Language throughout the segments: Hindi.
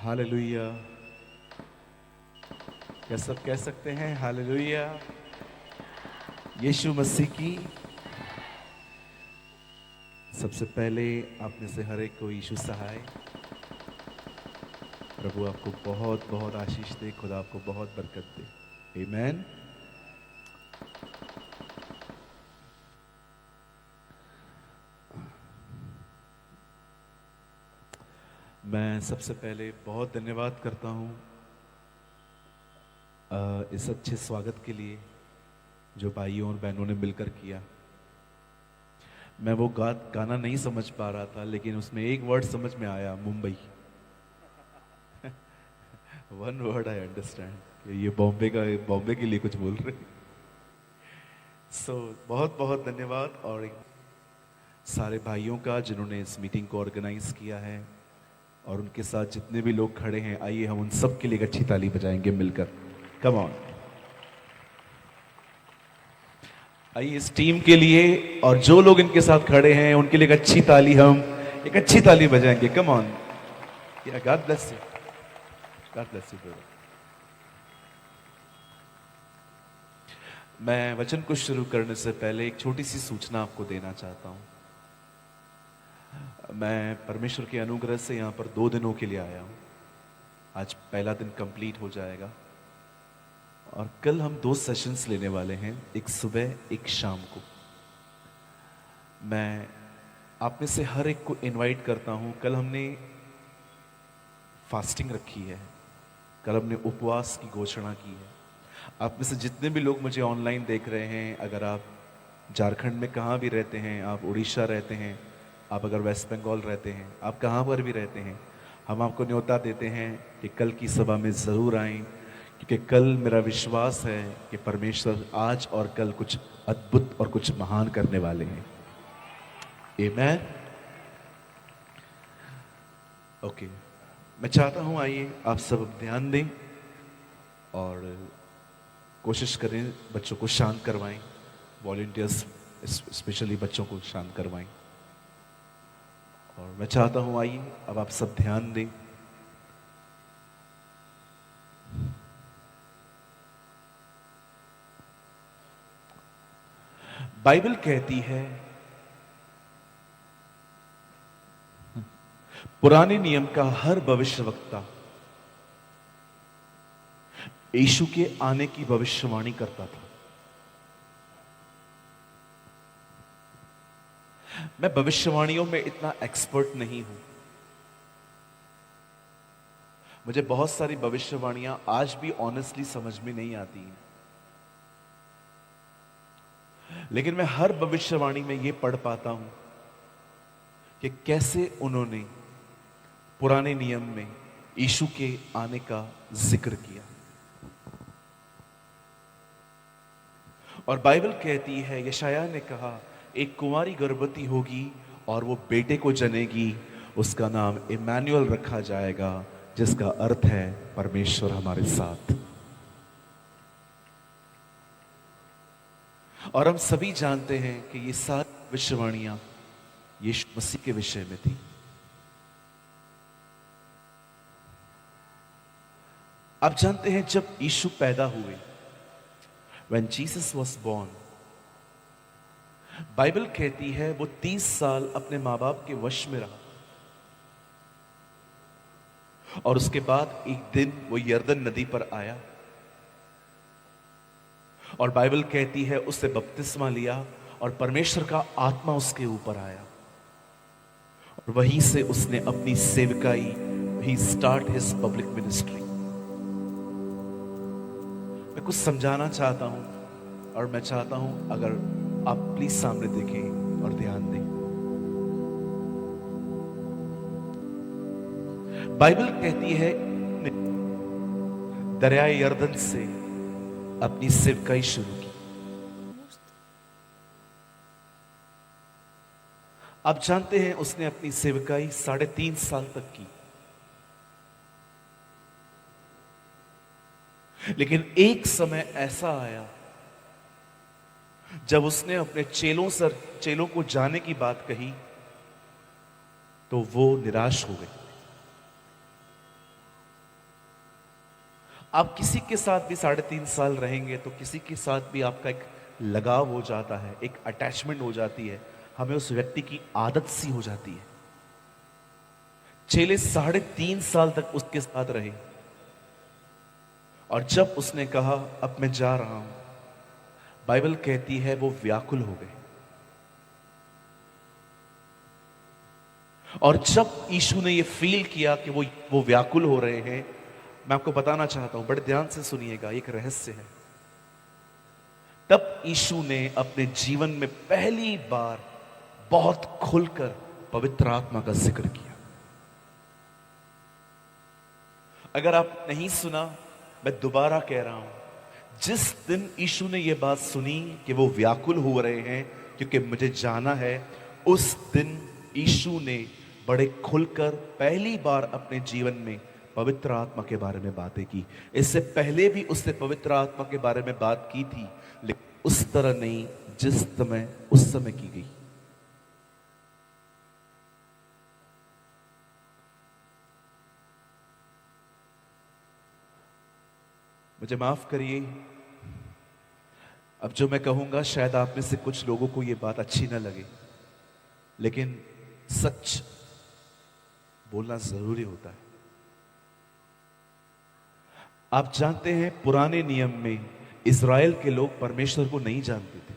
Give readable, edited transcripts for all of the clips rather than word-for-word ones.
हालेलुया। क्या सब कह सकते हैं हालेलुया? यीशु मसीह की। सबसे पहले आप में से हर एक को यीशु सहाय। प्रभु आपको बहुत बहुत आशीष दे, खुदा आपको बहुत बरकत दे। आमीन। मैं सबसे पहले बहुत धन्यवाद करता हूँ इस अच्छे स्वागत के लिए जो भाइयों और बहनों ने मिलकर किया। मैं वो गाना नहीं समझ पा रहा था, लेकिन उसमें एक वर्ड समझ में आया, Mumbai. One word I understand. ये बॉम्बे के लिए कुछ बोल रहे। बहुत बहुत धन्यवाद और सारे भाइयों का जिन्होंने इस मीटिंग को ऑर्गेनाइज किया है, और उनके साथ जितने भी लोग खड़े हैं, आइए हम उन सब के लिए एक अच्छी ताली बजाएंगे मिलकर। Come on. आइए इस टीम के लिए और जो लोग इनके साथ खड़े हैं उनके लिए एक अच्छी ताली बजाएंगे। Come on. God bless you. God bless you brother. मैं वचन को शुरू करने से पहले एक छोटी सी सूचना आपको देना चाहता हूं। मैं परमेश्वर के अनुग्रह से यहां पर 2 दिनों के लिए आया हूं। आज पहला दिन कंप्लीट हो जाएगा और कल हम 2 सेशंस लेने वाले हैं, एक सुबह एक शाम को। मैं आप में से हर एक को इनवाइट करता हूं। कल हमने फास्टिंग रखी है, कल हमने उपवास की घोषणा की है। आप में से जितने भी लोग मुझे ऑनलाइन देख रहे हैं, अगर आप झारखंड में कहाँ भी रहते हैं, आप उड़ीसा रहते हैं, आप अगर वेस्ट बंगाल रहते हैं, आप कहाँ पर भी रहते हैं, हम आपको न्योता देते हैं कि कल की सभा में ज़रूर आएं, क्योंकि कल मेरा विश्वास है कि परमेश्वर आज और कल कुछ अद्भुत और कुछ महान करने वाले हैं। आमीन। ओके, मैं चाहता हूं आइए आप सब ध्यान दें और कोशिश करें बच्चों को शांत करवाएं। वॉलंटियर्स स्पेशली बच्चों को शांत करवाएं। और मैं चाहता हूं आइए अब आप सब ध्यान दें। बाइबल कहती है, पुराने नियम का हर भविष्यवक्ता यीशु के आने की भविष्यवाणी करता था। मैं भविष्यवाणियों में इतना एक्सपर्ट नहीं हूं। मुझे बहुत सारी भविष्यवाणियां आज भी ऑनेस्टली समझ में नहीं आती हैं, लेकिन मैं हर भविष्यवाणी में यह पढ़ पाता हूं कि कैसे उन्होंने पुराने नियम में यीशु के आने का जिक्र किया। और बाइबल कहती है, यशायाह ने कहा, एक कुंवारी गर्भवती होगी और वो बेटे को जनेगी, उसका नाम इमैनुअल रखा जाएगा, जिसका अर्थ है परमेश्वर हमारे साथ। और हम सभी जानते हैं कि ये सारी भविष्यवाणियां यीशु मसीह के विषय में थी। आप जानते हैं जब यीशु पैदा हुए, when Jesus was born, Bible कहती है वो 30 साल अपने मां बाप के वश में रहा, और उसके बाद एक दिन वो यरदन नदी पर आया, और बाइबल कहती है उससे बपतिस्मा लिया और परमेश्वर का आत्मा उसके ऊपर आया, और वहीं से उसने अपनी सेवकाई, ही स्टार्ट हिज पब्लिक मिनिस्ट्री। मैं कुछ समझाना चाहता हूं, और मैं चाहता हूं अगर आप प्लीज सामने देखें और ध्यान दें। बाइबल कहती है दरियाए यरदन से अपनी सेवकाई शुरू की। आप जानते हैं उसने अपनी सेवकाई 3.5 साल तक की, लेकिन एक समय ऐसा आया जब उसने अपने चेलों को जाने की बात कही तो वो निराश हो गए। आप किसी के साथ भी 3.5 साल रहेंगे तो किसी के साथ भी आपका एक लगाव हो जाता है, एक अटैचमेंट हो जाती है, हमें उस व्यक्ति की आदत सी हो जाती है। चेले 3.5 साल तक उसके साथ रहे और जब उसने कहा अब मैं जा रहा हूं, बाइबल कहती है वो व्याकुल हो गए। और जब यीशु ने ये फील किया कि वो व्याकुल हो रहे हैं, मैं आपको बताना चाहता हूं, बड़े ध्यान से सुनिएगा, एक रहस्य है। तब यीशु ने अपने जीवन में पहली बार बहुत खुलकर पवित्र आत्मा का जिक्र किया। अगर आप नहीं सुना, मैं दोबारा कह रहा हूं, जिस दिन यीशु ने यह बात सुनी कि वो व्याकुल हो रहे हैं क्योंकि मुझे जाना है, उस दिन यीशु ने बड़े खुलकर पहली बार अपने जीवन में पवित्र आत्मा के बारे में बातें की। इससे पहले भी उसने पवित्र आत्मा के बारे में बात की थी, लेकिन उस तरह नहीं जिस समय उस समय की गई। मुझे माफ करिए, अब जो मैं कहूंगा शायद आप में से कुछ लोगों को यह बात अच्छी ना लगे, लेकिन सच बोलना जरूरी होता है। आप जानते हैं, पुराने नियम में इज़राइल के लोग परमेश्वर को नहीं जानते थे।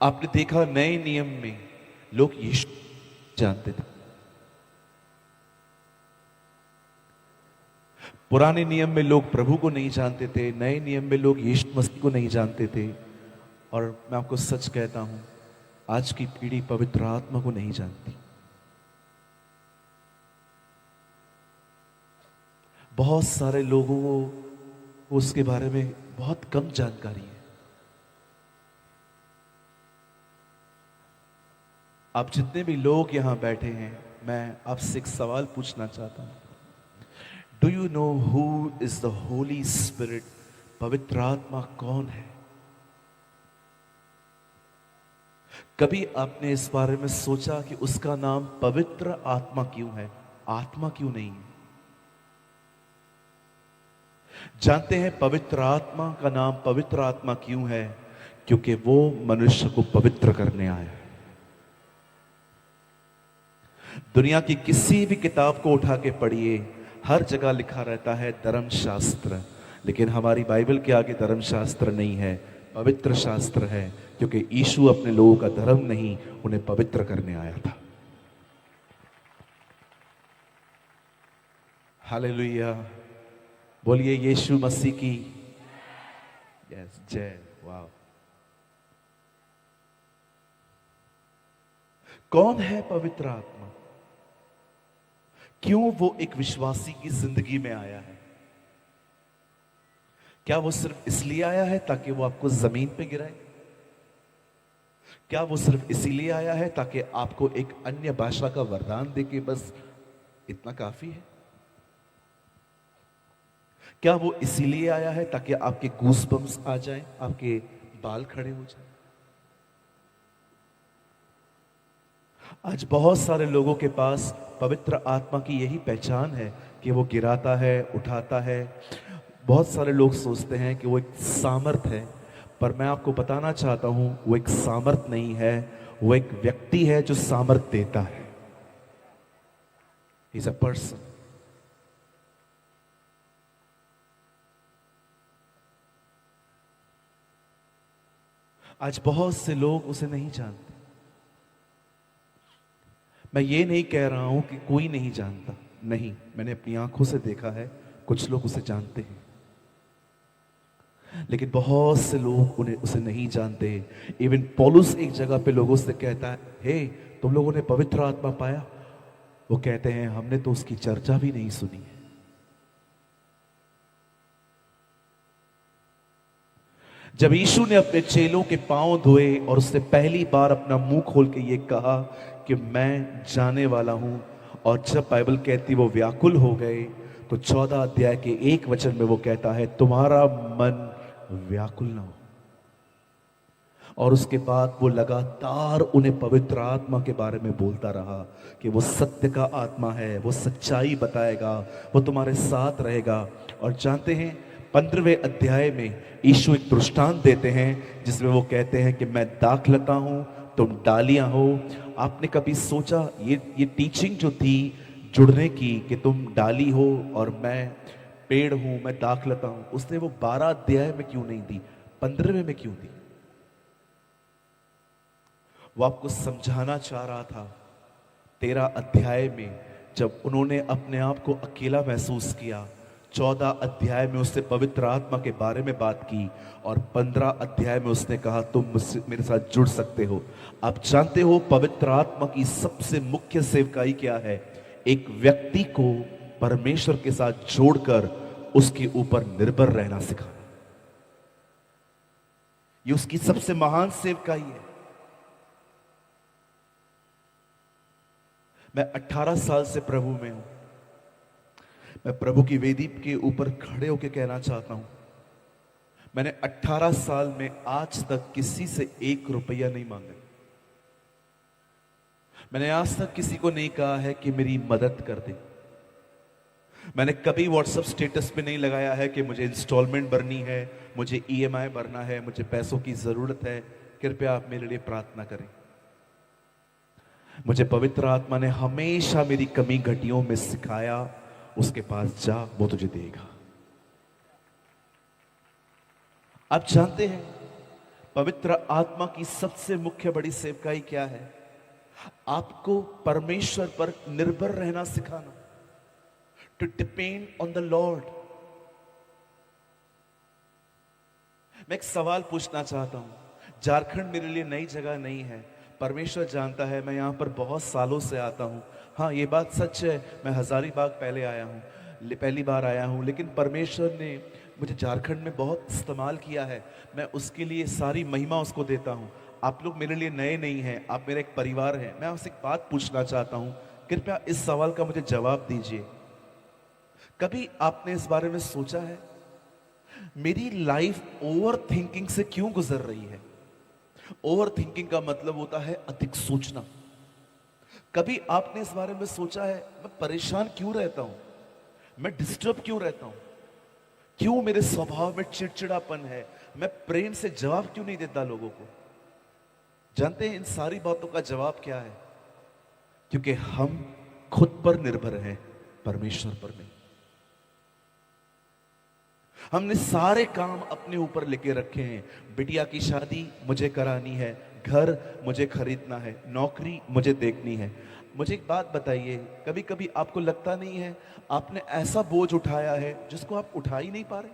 आपने देखा नए नियम में लोग यीशु जानते थे। पुराने नियम में लोग प्रभु को नहीं जानते थे, नए नियम में लोग यीशु मसीह को नहीं जानते थे। और मैं आपको सच कहता हूं, आज की पीढ़ी पवित्र आत्मा को नहीं जानती। बहुत सारे लोगों को उसके बारे में बहुत कम जानकारी है। आप जितने भी लोग यहां बैठे हैं, मैं आपसे एक सवाल पूछना चाहता हूं। Do you know who is the Holi spirit? पवित्र आत्मा कौन है? कभी आपने इस बारे में सोचा कि उसका नाम पवित्र आत्मा क्यों है, आत्मा क्यों नहीं है? जानते हैं पवित्र आत्मा का नाम पवित्र आत्मा क्यों है? क्योंकि वो मनुष्य को पवित्र करने आया है। दुनिया की किसी भी किताब को उठा के पढ़िए, हर जगह लिखा रहता है धर्मशास्त्र, लेकिन हमारी बाइबल के आगे धर्मशास्त्र नहीं है, पवित्र शास्त्र है। क्योंकि यीशु अपने लोगों का धर्म नहीं, उन्हें पवित्र करने आया था। हालेलुया, बोलिए यीशु मसीह की यस जय। वाह, कौन है पवित्र आत्मा? क्यों वो एक विश्वासी की जिंदगी में आया है? क्या वो सिर्फ इसलिए आया है ताकि वो आपको जमीन पे गिराए? क्या वो सिर्फ इसीलिए आया है ताकि आपको एक अन्य भाषा का वरदान देके बस इतना काफी है? क्या वो इसीलिए आया है ताकि आपके गूज़बम्स आ जाएं, आपके बाल खड़े हो जाएं? आज बहुत सारे लोगों के पास पवित्र आत्मा की यही पहचान है कि वो गिराता है, उठाता है। बहुत सारे लोग सोचते हैं कि वो एक सामर्थ है, पर मैं आपको बताना चाहता हूं, वो एक सामर्थ नहीं है, वो एक व्यक्ति है जो सामर्थ देता है। He is a person. आज बहुत से लोग उसे नहीं जानते। मैं ये नहीं कह रहा हूं कि कोई नहीं जानता, नहीं, मैंने अपनी आंखों से देखा है, कुछ लोग उसे जानते हैं, लेकिन बहुत से लोग उसे नहीं जानते। इवन पौलुस एक जगह पे लोगों से कहता है, हे तुम लोगों ने पवित्र आत्मा पाया? वो कहते हैं हमने तो उसकी चर्चा भी नहीं सुनी है। जब यीशु ने अपने चेलों के पांव धोए और उसने पहली बार अपना मुंह खोल के ये कहा कि मैं जाने वाला हूं, और जब बाइबल कहती वो व्याकुल हो गए, तो 14 अध्याय के 1 वचन में वो कहता है तुम्हारा मन व्याकुल ना हो। और उसके बाद वो लगातार उन्हें पवित्र आत्मा के बारे में बोलता रहा कि वो सत्य का आत्मा है, वो सच्चाई बताएगा, वो तुम्हारे साथ रहेगा। और जानते हैं 15वें अध्याय में यीशु एक दृष्टांत देते हैं जिसमें वो कहते हैं कि मैं दाखलता हूं, तुम डालियां हो। आपने कभी सोचा ये टीचिंग जो थी जुड़ने की कि तुम डाली हो और मैं पेड़ हूं, मैं दाखलता हूं, उसने वो 12 अध्याय में क्यों नहीं दी, 15वें में क्यों दी? वो आपको समझाना चाह रहा था 13 अध्याय में जब उन्होंने अपने आप को अकेला महसूस किया। 14 अध्याय में उसने पवित्र आत्मा के बारे में बात की और 15 अध्याय में उसने कहा तुम मुझसे मेरे साथ जुड़ सकते हो। आप जानते हो पवित्र आत्मा की सबसे मुख्य सेवकाई क्या है? एक व्यक्ति को परमेश्वर के साथ जोड़कर उसके ऊपर निर्भर रहना सिखाना। ये उसकी सबसे महान सेवकाई है। मैं 18 साल से प्रभु में हूं। मैं प्रभु की वेदी के ऊपर खड़े होकर कहना चाहता हूं, मैंने 18 साल में आज तक किसी से 1 रुपया नहीं मांगा। मैंने आज तक किसी को नहीं कहा है कि मेरी मदद कर दे। मैंने कभी व्हाट्सएप स्टेटस पे नहीं लगाया है कि मुझे इंस्टॉलमेंट भरनी है, मुझे ईएमआई भरना है, मुझे पैसों की जरूरत है, कृपया आप मेरे लिए प्रार्थना करें। मुझे पवित्र आत्मा ने हमेशा मेरी कमी घटियों में सिखाया, उसके पास जा, वो तुझे देगा। आप जानते हैं पवित्र आत्मा की सबसे मुख्य बड़ी सेवकाई क्या है? आपको परमेश्वर पर निर्भर रहना सिखाना, to depend on the Lord. मैं एक सवाल पूछना चाहता हूं। झारखंड मेरे लिए नई जगह नहीं है, परमेश्वर जानता है, मैं यहां पर बहुत सालों से आता हूं। हाँ, ये बात सच है, मैं हजारीबाग पहले आया हूं, पहली बार आया हूं, लेकिन परमेश्वर ने मुझे झारखंड में बहुत इस्तेमाल किया है। मैं उसके लिए सारी महिमा उसको देता हूं। आप लोग मेरे लिए नए नहीं हैं, आप मेरा एक परिवार हैं। मैं आपसे एक बात पूछना चाहता हूं, कृपया इस सवाल का मुझे जवाब दीजिए। कभी आपने इस बारे में सोचा है मेरी लाइफ ओवर थिंकिंग से क्यों गुजर रही है? ओवर थिंकिंग का मतलब होता है अधिक सोचना। कभी आपने इस बारे में सोचा है मैं परेशान क्यों रहता हूं, मैं डिस्टर्ब क्यों रहता हूं, क्यों मेरे स्वभाव में चिड़चिड़ापन है, मैं प्रेम से जवाब क्यों नहीं देता लोगों को? जानते हैं इन सारी बातों का जवाब क्या है? क्योंकि हम खुद पर निर्भर हैं, परमेश्वर पर नहीं। हमने सारे काम अपने ऊपर लेके रखे हैं। बिटिया की शादी मुझे करानी है, घर मुझे खरीदना है, नौकरी मुझे देखनी है। मुझे एक बात बताइए, कभी कभी आपको लगता नहीं है आपने ऐसा बोझ उठाया है जिसको आप उठा ही नहीं पा रहे?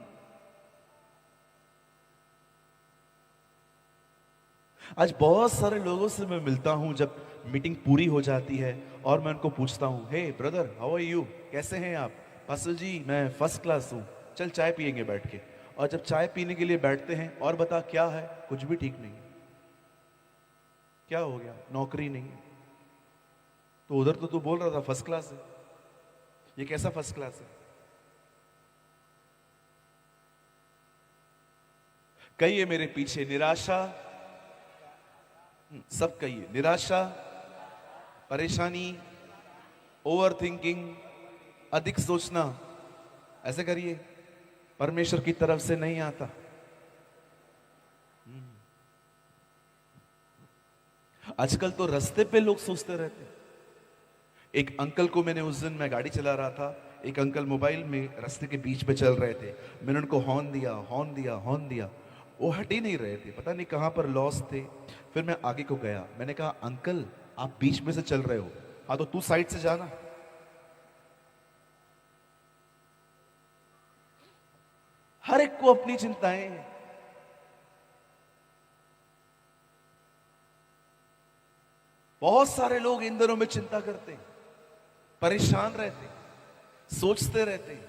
आज बहुत सारे लोगों से मैं मिलता हूं, जब मीटिंग पूरी हो जाती है और मैं उनको पूछता हूं, हे ब्रदर हाउ आर यू, कैसे हैं आप? पास्टर जी मैं फर्स्ट क्लास हूं, चल चाय पियेंगे बैठ के। और जब चाय पीने के लिए बैठते हैं, और बता क्या है? कुछ भी ठीक नहीं। क्या हो गया? नौकरी नहीं। तो उधर तो तू बोल रहा था फर्स्ट क्लास है, ये कैसा फर्स्ट क्लास है? कहिए मेरे पीछे, निराशा, सब कहिए, निराशा, परेशानी, ओवर थिंकिंग, अधिक सोचना। ऐसे करिए, परमेश्वर की तरफ से नहीं आता। आजकल तो रास्ते पे लोग सोचते रहते। एक अंकल को मैंने उस दिन, मैं गाड़ी चला रहा था, एक अंकल मोबाइल में रास्ते के बीच पे चल रहे थे। मैंने उनको हॉर्न दिया, हॉर्न दिया, हॉर्न दिया, वो हट ही नहीं रहे थे, पता नहीं कहां पर लॉस थे। फिर मैं आगे को गया, मैंने कहा अंकल आप बीच में से चल रहे हो, हाँ तो तू साइड से जाना। हर एक को अपनी चिंताएं हैं। बहुत सारे लोग इन दिनों में चिंता करते हैं, परेशान रहते हैं, सोचते रहते हैं।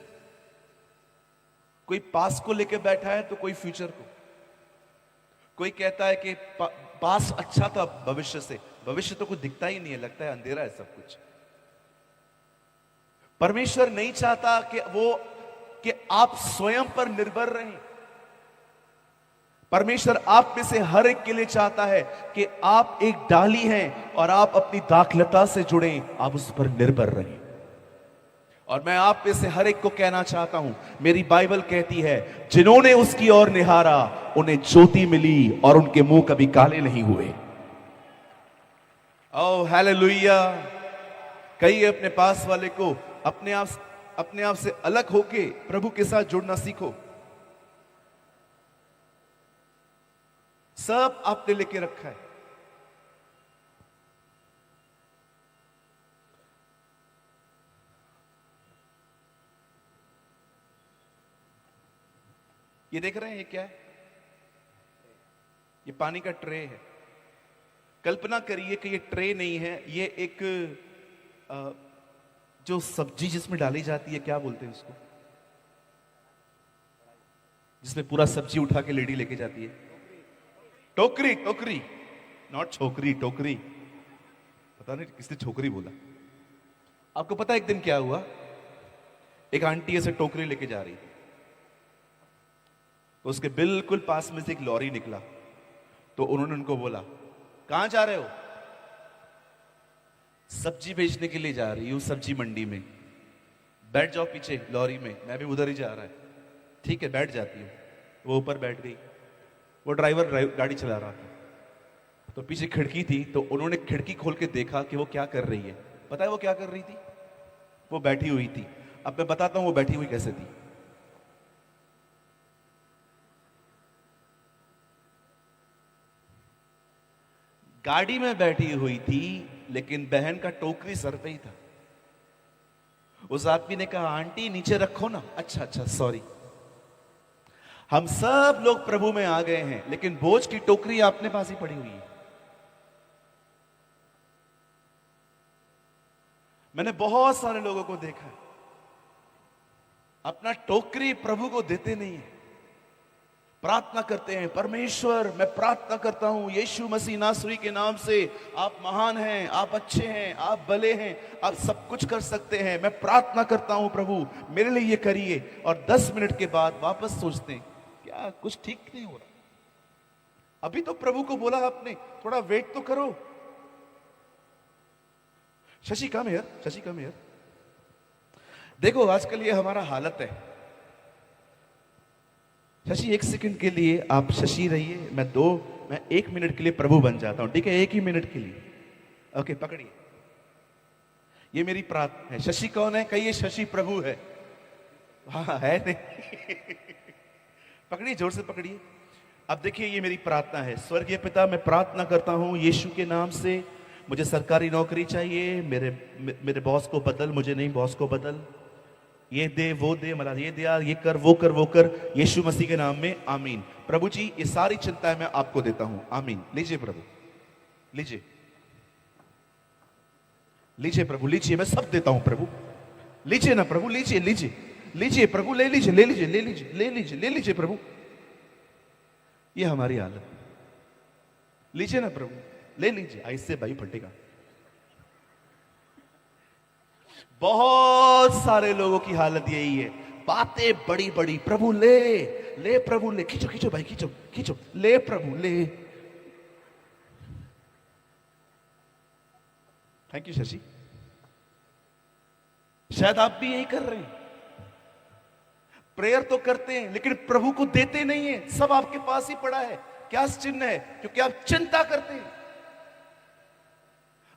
कोई पास को लेकर बैठा है तो कोई फ्यूचर को। कोई कहता है कि पास अच्छा था भविष्य से, भविष्य तो कुछ दिखता ही नहीं है, लगता है अंधेरा है सब कुछ। परमेश्वर नहीं चाहता कि आप स्वयं पर निर्भर रहें। परमेश्वर आप में से हर एक के लिए चाहता है कि आप एक डाली हैं और आप अपनी दाखलता से जुड़ें, आप उस पर निर्भर रहें। और मैं आप में से हर एक को कहना चाहता हूं, मेरी बाइबल कहती है, जिन्होंने उसकी ओर निहारा उन्हें ज्योति मिली और उनके मुंह कभी काले नहीं हुए। Oh hallelujah. कहिए अपने पास वाले को, अपने आप से अलग होके प्रभु के साथ जुड़ना सीखो। सब आपने लेके रखा है। ये देख रहे हैं ये क्या है? ये पानी का ट्रे है। कल्पना करिए कि ये ट्रे नहीं है, ये एक जो सब्जी जिसमें डाली जाती है, क्या बोलते हैं उसको, जिसमें पूरा सब्जी उठा के लेडी लेके जाती है, टोकरी। टोकरी, नॉट छोकरी, टोकरी। पता नहीं किसने छोकरी बोला। आपको पता है एक दिन क्या हुआ? एक आंटी ऐसे टोकरी लेके जा रही थी, तो उसके बिल्कुल पास में से एक लॉरी निकला। तो उन्होंने उनको बोला, कहां जा रहे हो? सब्जी बेचने के लिए जा रही हूं, सब्जी मंडी में। बैठ जाओ पीछे लॉरी में, मैं भी उधर ही जा रहा है। ठीक है, बैठ जाती हूँ। वो ऊपर बैठ गई। वो ड्राइवर गाड़ी चला रहा था, तो पीछे खिड़की थी, तो उन्होंने खिड़की खोल के देखा कि वो क्या कर रही है। पता है वो क्या कर रही थी? वो बैठी हुई थी। अब मैं बताता हूं वो बैठी हुई कैसे थी। गाड़ी में बैठी हुई थी, लेकिन बहन का टोकरी सर पे ही था। उस आदमी ने कहा, आंटी नीचे रखो ना। अच्छा अच्छा, सॉरी। हम सब लोग प्रभु में आ गए हैं, लेकिन बोझ की टोकरी अपने पास ही पड़ी हुई है। मैंने बहुत सारे लोगों को देखा है, अपना टोकरी प्रभु को देते नहीं है। प्रार्थना करते हैं, परमेश्वर मैं प्रार्थना करता हूं यीशु मसीह नासरी के नाम से, आप महान हैं, आप अच्छे हैं, आप भले हैं, आप सब कुछ कर सकते हैं। मैं प्रार्थना करता हूं प्रभु मेरे लिए ये करिए। और 10 मिनट के बाद वापस सोचते हैं, क्या कुछ ठीक नहीं हो रहा? अभी तो प्रभु को बोला आपने, थोड़ा वेट तो करो। Shashi come here, Shashi come here. देखो आजकल ये हमारा हालत है। शशि 1 सेकंड के लिए आप शशि रहिए, मैं 1 मिनट के लिए प्रभु बन जाता हूं, ठीक है? 1 ही मिनट के लिए। ओके, पकड़िए। ये मेरी प्रार्थना है। शशि कौन है? कहिए शशि प्रभु है। हाँ है नहीं। पकड़िए, जोर से पकड़िए। अब देखिए ये मेरी प्रार्थना है। स्वर्गीय पिता, मैं प्रार्थना करता हूं यीशु के नाम से, मुझे सरकारी नौकरी चाहिए। मेरे बॉस को बदल, मुझे नहीं, बॉस को बदल। ये दे, वो दे, मतलब ये दे यार, ये कर, वो कर, वो कर, यीशु मसीह के नाम में आमीन। प्रभु जी ये सारी चिंताएं मैं आपको देता हूं, आमीन। लीजिए प्रभु, लीजिए, लीजिए प्रभु, लीजिए, मैं सब देता हूं प्रभु। लीजिए ना प्रभु, लीजिए, लीजिए, लीजिए प्रभु, ले लीजिए, ले लीजिए, ले लीजिए, ले लीजिए, ले लीजिए प्रभु। ये हमारी हालत। लीजिए ना प्रभु, ले लीजिए। ऐसे भाई फटेगा। बहुत सारे लोगों की हालत यही है, बातें बड़ी बड़ी, प्रभु ले, ले प्रभु ले, खींचो खींचो भाई, खींचो खींचो, ले प्रभु ले। Thank you Shashi. शायद आप भी यही कर रहे हैं, प्रेयर तो करते हैं लेकिन प्रभु को देते नहीं है। सब आपके पास ही पड़ा है। क्या चिन्ह है? क्योंकि आप चिंता करते हैं।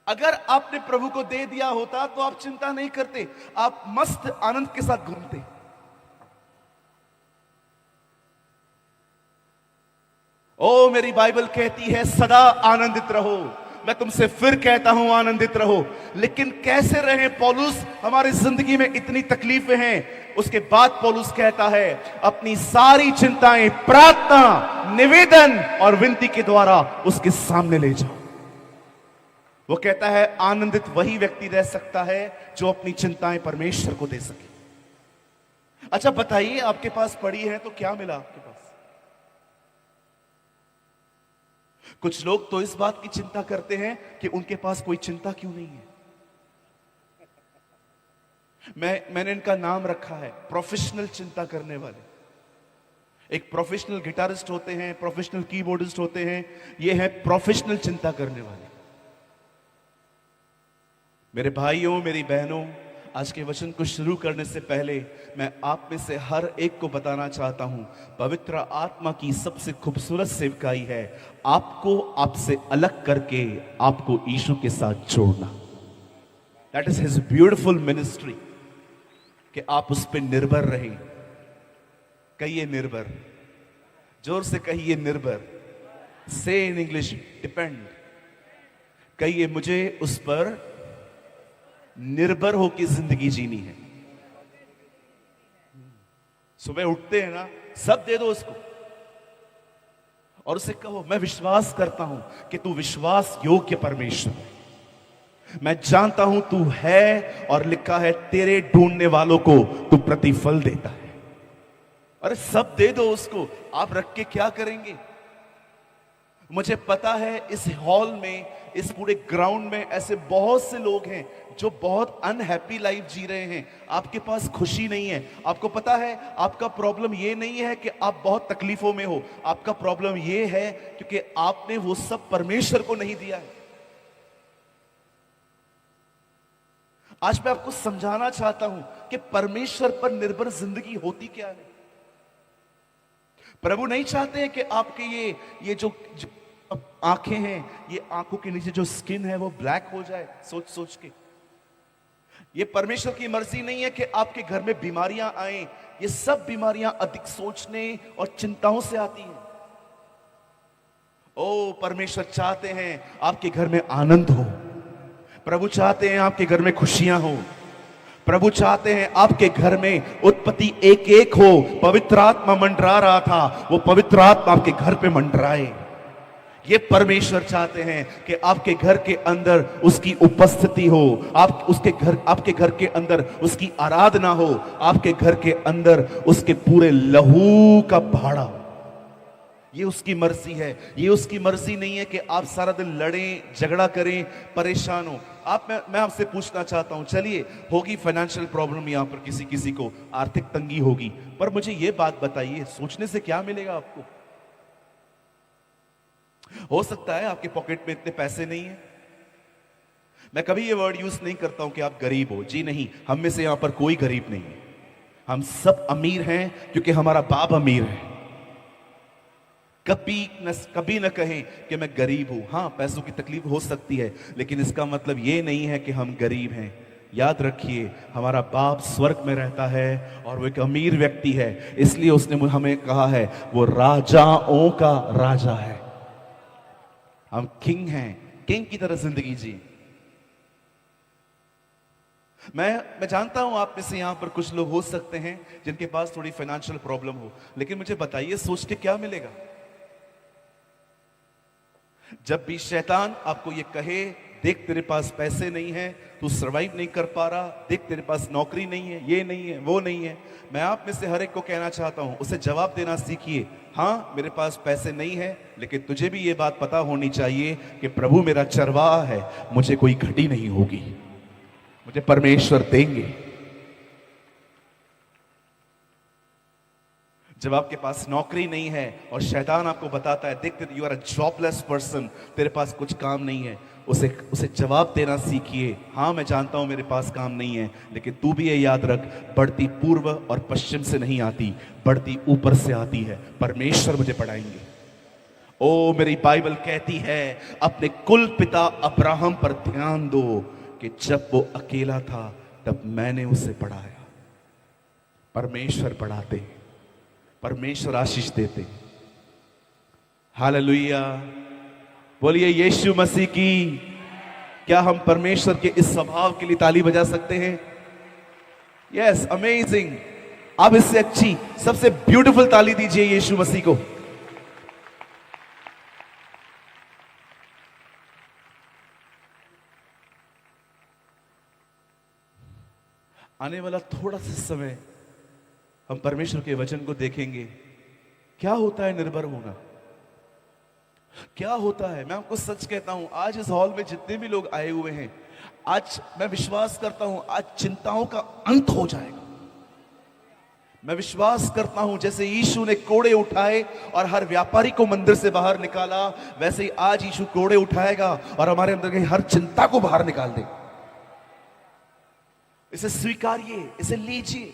अगर आपने प्रभु को दे दिया होता तो आप चिंता नहीं करते, आप मस्त आनंद के साथ घूमते। ओ मेरी बाइबल कहती है सदा आनंदित रहो। मैं तुमसे फिर कहता हूं आनंदित रहो। लेकिन कैसे रहें पौलुस? हमारी जिंदगी में इतनी तकलीफें हैं। उसके बाद पौलुस कहता है अपनी सारी चिंताएं प्रार्थना, निवेदन और विनती के द्वारा उसके सामने ले जाओ। वो कहता है आनंदित वही व्यक्ति रह सकता है जो अपनी चिंताएं परमेश्वर को दे सके। अच्छा बताइए, आपके पास पड़ी है तो क्या मिला आपके पास? कुछ लोग तो इस बात की चिंता करते हैं कि उनके पास कोई चिंता क्यों नहीं है। मैंने इनका नाम रखा है प्रोफेशनल चिंता करने वाले। एक प्रोफेशनल गिटारिस्ट होते हैं, प्रोफेशनल कीबोर्डिस्ट होते हैं, ये है प्रोफेशनल चिंता करने वाले। मेरे भाइयों, मेरी बहनों, आज के वचन को शुरू करने से पहले मैं आप में से हर एक को बताना चाहता हूं, पवित्र आत्मा की सबसे खूबसूरत सेवकाई है आपको आपसे अलग करके आपको यीशु के साथ जोड़ना। That is his beautiful ministry, कि आप उस पर निर्भर रहें। कहिए निर्भर, जोर से कहिए निर्भर। से इन इंग्लिश डिपेंड। कहिए मुझे उस पर निर्भर होकर जिंदगी जीनी है। सुबह उठते हैं ना, सब दे दो उसको और उसे कहो, मैं विश्वास करता हूं कि तू विश्वास योग्य परमेश्वर है। मैं जानता हूं तू है, और लिखा है तेरे ढूंढने वालों को तू प्रतिफल देता है। अरे सब दे दो उसको, आप रख के क्या करेंगे? मुझे पता है इस हॉल में, इस पूरे ग्राउंड में ऐसे बहुत से लोग हैं जो बहुत अनहैप्पी लाइफ जी रहे हैं। आपके पास खुशी नहीं है। आपको पता है आपका प्रॉब्लम ये नहीं है कि आप बहुत तकलीफों में हो, आपका प्रॉब्लम ये है क्योंकि आपने वो सब परमेश्वर को नहीं दिया है। आज मैं आपको समझाना चाहता हूं कि परमेश्वर पर निर्भर जिंदगी होती क्या है। प्रभु नहीं चाहते हैं कि आपके ये जो आंखें हैं, ये आंखों के नीचे जो स्किन है वो ब्लैक हो जाए सोच सोच के। ये परमेश्वर की मर्जी नहीं है कि आपके घर में बीमारियां आए। ये सब बीमारियां अधिक सोचने और चिंताओं से आती हैं। ओ परमेश्वर चाहते हैं आपके घर में आनंद हो। प्रभु चाहते हैं आपके घर में खुशियां हो। प्रभु चाहते हैं आपके घर में उत्पत्ति एक एक हो। पवित्र आत्मा मंडरा रहा था, वो पवित्र आत्मा आपके घर पे मंडराए। ये परमेश्वर चाहते हैं कि आपके घर के अंदर उसकी उपस्थिति हो, आपके घर के अंदर उसकी आराधना हो, आपके घर के अंदर उसके पूरे लहू का भाड़ा हो। ये उसकी मर्जी है। ये उसकी मर्जी नहीं है कि आप सारा दिन लड़ें, झगड़ा करें, परेशान हो। मैं आपसे पूछना चाहता हूं, चलिए होगी फाइनेंशियल प्रॉब्लम, यहां पर किसी किसी को आर्थिक तंगी होगी, पर मुझे ये बात बताइए, सोचने से क्या मिलेगा आपको? हो सकता है आपके पॉकेट में इतने पैसे नहीं है। मैं कभी ये वर्ड यूज नहीं करता हूं कि आप गरीब हो। जी नहीं, हम में से यहां पर कोई गरीब नहीं है। हम सब अमीर हैं क्योंकि हमारा बाप अमीर है। कभी न कहें कि मैं गरीब हूं। हां, पैसों की तकलीफ हो सकती है, लेकिन इसका मतलब ये नहीं है कि हम गरीब हैं। याद रखिए, हमारा बाप स्वर्ग में रहता है और वो एक अमीर व्यक्ति है, इसलिए उसने हमें कहा है वो राजाओं का राजा है। हम किंग हैं, किंग की तरह जिंदगी जी। मैं जानता हूं आप में से यहां पर कुछ लोग हो सकते हैं जिनके पास थोड़ी फाइनेंशियल प्रॉब्लम हो, लेकिन मुझे बताइए सोच के क्या मिलेगा? जब भी शैतान आपको ये कहे, देख तेरे पास पैसे नहीं है, तू सरवाइव नहीं कर पा रहा, देख तेरे पास नौकरी नहीं है, ये नहीं है, वो नहीं है, मैं आप में से हर एक को कहना चाहता हूं, उसे जवाब देना सीखिए। हाँ, मेरे पास पैसे नहीं है, लेकिन तुझे भी ये बात पता होनी चाहिए कि प्रभु मेरा चरवाहा है, मुझे कोई घटी नहीं होगी, मुझे परमेश्वर देंगे। जब आपके पास नौकरी नहीं है और शैतान आपको बताता है, देख you are a jobless person, तेरे पास कुछ काम नहीं है, उसे जवाब देना सीखिए। हाँ, मैं जानता हूं मेरे पास काम नहीं है, लेकिन तू भी ये याद रख, बढ़ती पूर्व और पश्चिम से नहीं आती, बढ़ती ऊपर से आती है। परमेश्वर मुझे पढ़ाएंगे। ओ मेरी बाइबल कहती है, अपने कुल पिता अब्राहम पर ध्यान दो कि जब वो अकेला था तब मैंने उसे पढ़ाया। परमेश्वर पढ़ाते, परमेश्वर आशीष देते। हालेलुया, बोलिए यीशु मसीह की। क्या हम परमेश्वर के इस स्वभाव के लिए ताली बजा सकते हैं? Yes, amazing. अब इससे अच्छी सबसे ब्यूटीफुल ताली दीजिए यीशु मसीह को। आने वाला थोड़ा सा समय हम परमेश्वर के वचन को देखेंगे। क्या होता है निर्भर होना, क्या होता है? मैं आपको सच कहता हूं, आज इस हॉल में जितने भी लोग आए हुए हैं, आज मैं विश्वास करता हूं आज चिंताओं का अंत हो जाएगा। मैं विश्वास करता हूं जैसे यीशु ने कोड़े उठाए और हर व्यापारी को मंदिर से बाहर निकाला, वैसे ही आज यीशु कोड़े उठाएगा और हमारे अंदर की हर चिंता को बाहर निकाल दे। इसे स्वीकारिए, इसे लीजिए।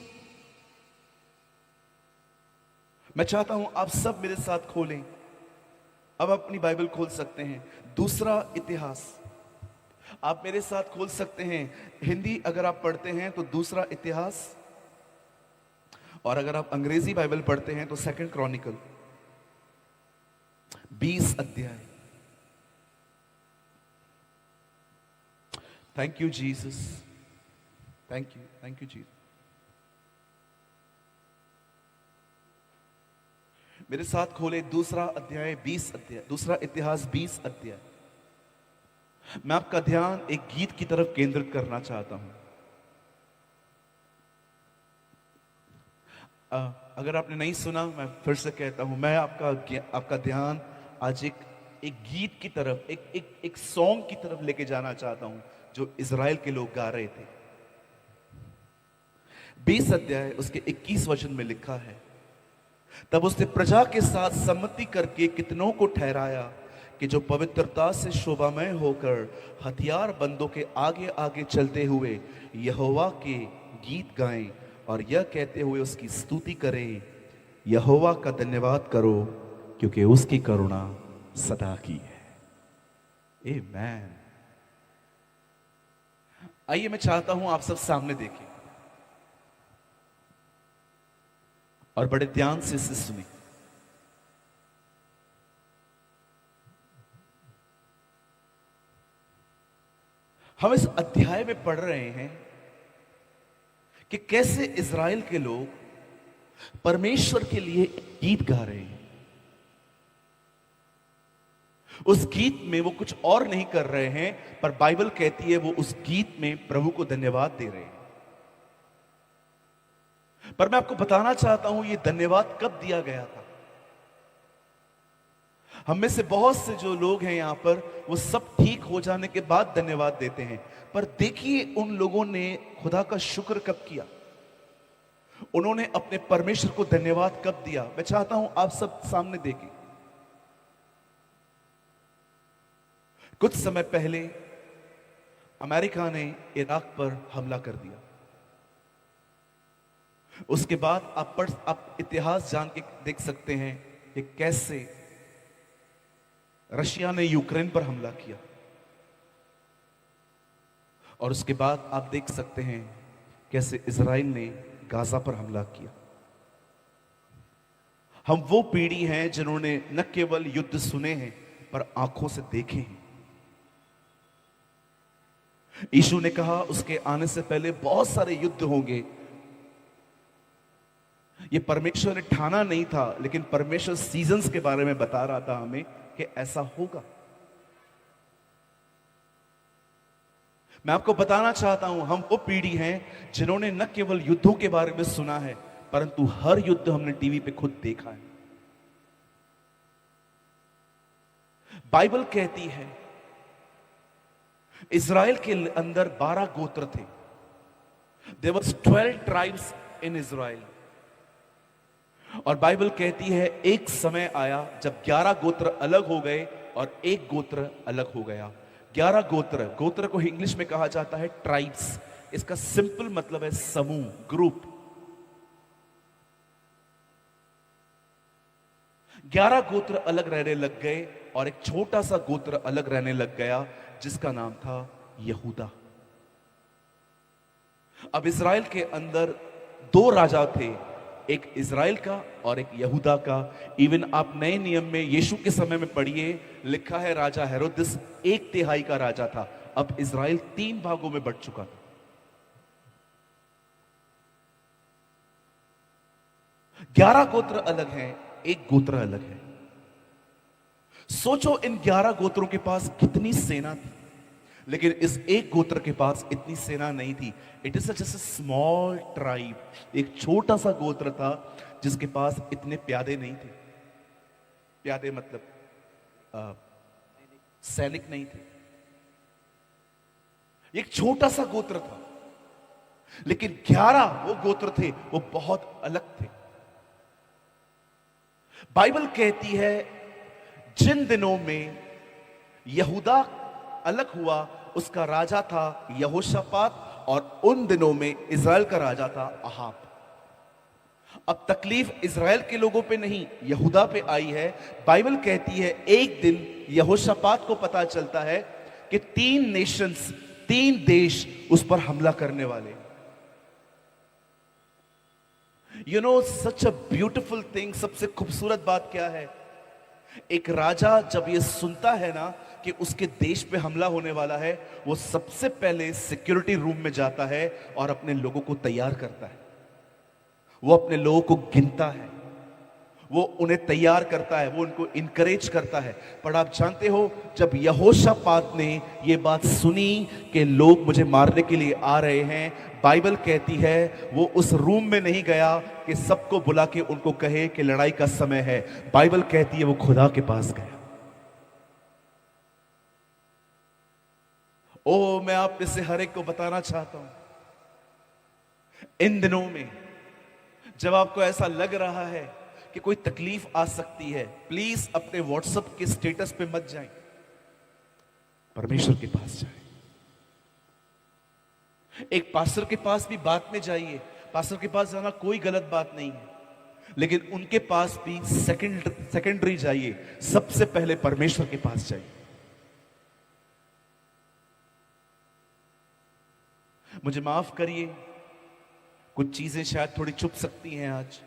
मैं चाहता हूं आप सब मेरे साथ खोलें। अब अपनी बाइबल खोल सकते हैं, दूसरा इतिहास। आप मेरे साथ खोल सकते हैं। हिंदी अगर आप पढ़ते हैं तो दूसरा इतिहास, और अगर आप अंग्रेजी बाइबल पढ़ते हैं तो सेकंड क्रॉनिकल, 20 अध्याय। Thank you Jesus, thank you Jesus. मेरे साथ खोले दूसरा अध्याय 20 अध्याय, दूसरा इतिहास 20 अध्याय। मैं आपका ध्यान एक गीत की तरफ केंद्रित करना चाहता हूं। अगर आपने नहीं सुना, मैं फिर से कहता हूं, मैं आपका ध्यान आज एक गीत की तरफ, एक सॉन्ग की तरफ लेके जाना चाहता हूं जो इजराइल के लोग गा रहे थे। 20 अध्याय उसके 21 वचन में लिखा है, तब उसने प्रजा के साथ सम्मति करके कितनों को ठहराया कि जो पवित्रता से शोभामय होकर हथियार बंदों के आगे आगे चलते हुए यहोवा के गीत गाएं और यह कहते हुए उसकी स्तुति करें, यहोवा का धन्यवाद करो क्योंकि उसकी करुणा सदा की है। आमीन। आइए, मैं चाहता हूं आप सब सामने देखें और बड़े ध्यान से इसे सुने। हम इस अध्याय में पढ़ रहे हैं कि कैसे इजराइल के लोग परमेश्वर के लिए गीत गा रहे हैं। उस गीत में वो कुछ और नहीं कर रहे हैं, पर बाइबल कहती है वो उस गीत में प्रभु को धन्यवाद दे रहे हैं। पर मैं आपको बताना चाहता हूं ये धन्यवाद कब दिया गया था। हम में से बहुत से जो लोग हैं यहां पर, वो सब ठीक हो जाने के बाद धन्यवाद देते हैं, पर देखिए उन लोगों ने खुदा का शुक्र कब किया, उन्होंने अपने परमेश्वर को धन्यवाद कब दिया। मैं चाहता हूं आप सब सामने देखें। कुछ समय पहले अमेरिका ने इराक पर हमला कर दिया। उसके बाद आप इतिहास जान के देख सकते हैं कि कैसे रशिया ने यूक्रेन पर हमला किया, और उसके बाद आप देख सकते हैं कैसे इजराइल ने गाजा पर हमला किया। हम वो पीढ़ी हैं जिन्होंने न केवल युद्ध सुने हैं पर आंखों से देखे हैं। यीशु ने कहा उसके आने से पहले बहुत सारे युद्ध होंगे। ये परमेश्वर ने ठाना नहीं था, लेकिन परमेश्वर सीजन्स के बारे में बता रहा था हमें कि ऐसा होगा। मैं आपको बताना चाहता हूं, हम वो पीढ़ी हैं जिन्होंने न केवल युद्धों के बारे में सुना है, परंतु हर युद्ध हमने टीवी पे खुद देखा है। बाइबल कहती है इजराइल के अंदर 12 गोत्र थे। There was 12 tribes in Israel. और बाइबल कहती है एक समय आया जब 11 गोत्र अलग हो गए और एक गोत्र अलग हो गया। 11 गोत्र को इंग्लिश में कहा जाता है ट्राइब्स। इसका सिंपल मतलब है समूह, ग्रुप। 11 गोत्र अलग रहने लग गए और एक छोटा सा गोत्र अलग रहने लग गया जिसका नाम था यहूदा। अब इजराइल के अंदर 2 राजा थे, एक इजराइल का और एक यहूदा का। इवन आप नए नियम में यीशु के समय में पढ़िए, लिखा है राजा हेरोदिस 1/3 का राजा था। अब इजराइल 3 भागों में बंट चुका था। ग्यारह गोत्र अलग हैं, एक गोत्र अलग है। सोचो इन 11 गोत्रों के पास कितनी सेना थी, लेकिन इस एक गोत्र के पास इतनी सेना नहीं थी। It is just small tribe, एक छोटा सा गोत्र था जिसके पास इतने प्यादे नहीं थे। प्यादे मतलब सैनिक नहीं थे। एक छोटा सा गोत्र था, लेकिन 11 वो गोत्र थे, वो बहुत अलग थे। बाइबल कहती है जिन दिनों में यहूदा अलग हुआ उसका राजा था यहोशापात, और उन दिनों में इज़राइल का राजा था अहाब। अब तकलीफ इज़राइल के लोगों पे नहीं, यहूदा पे आई है। बाइबल कहती है एक दिन यहोशापात को पता चलता है कि 3 नेशंस, 3 देश उस पर हमला करने वाले। You know such a beautiful thing. सबसे खूबसूरत बात क्या है, एक राजा जब ये सुनता है ना कि उसके देश पे हमला होने वाला है, वो सबसे पहले सिक्योरिटी रूम में जाता है और अपने लोगों को तैयार करता है। वो अपने लोगों को गिनता है, वो उन्हें तैयार करता है, वो उनको इनकरेज करता है। पर आप जानते हो, जब यहोशापात ने ये बात सुनी कि लोग मुझे मारने के लिए आ रहे हैं, बाइबल कहती है वो उस रूम में नहीं गया कि सबको बुला के उनको कहे कि लड़ाई का समय है। बाइबल कहती है वो खुदा के पास गया। ओ, मैं आप में से हर एक को बताना चाहता हूं, इन दिनों में जब आपको ऐसा लग रहा है कि कोई तकलीफ आ सकती है, प्लीज अपने व्हाट्सएप के स्टेटस पे मत जाएं, परमेश्वर के पास जाएं। एक पास्टर के पास भी बात में जाइए, पास्टर के पास जाना कोई गलत बात नहीं है, लेकिन उनके पास भी सेकेंडरी जाइए, सबसे पहले परमेश्वर के पास जाइए। मुझे माफ करिए, कुछ चीजें शायद थोड़ी चुप सकती हैं आज।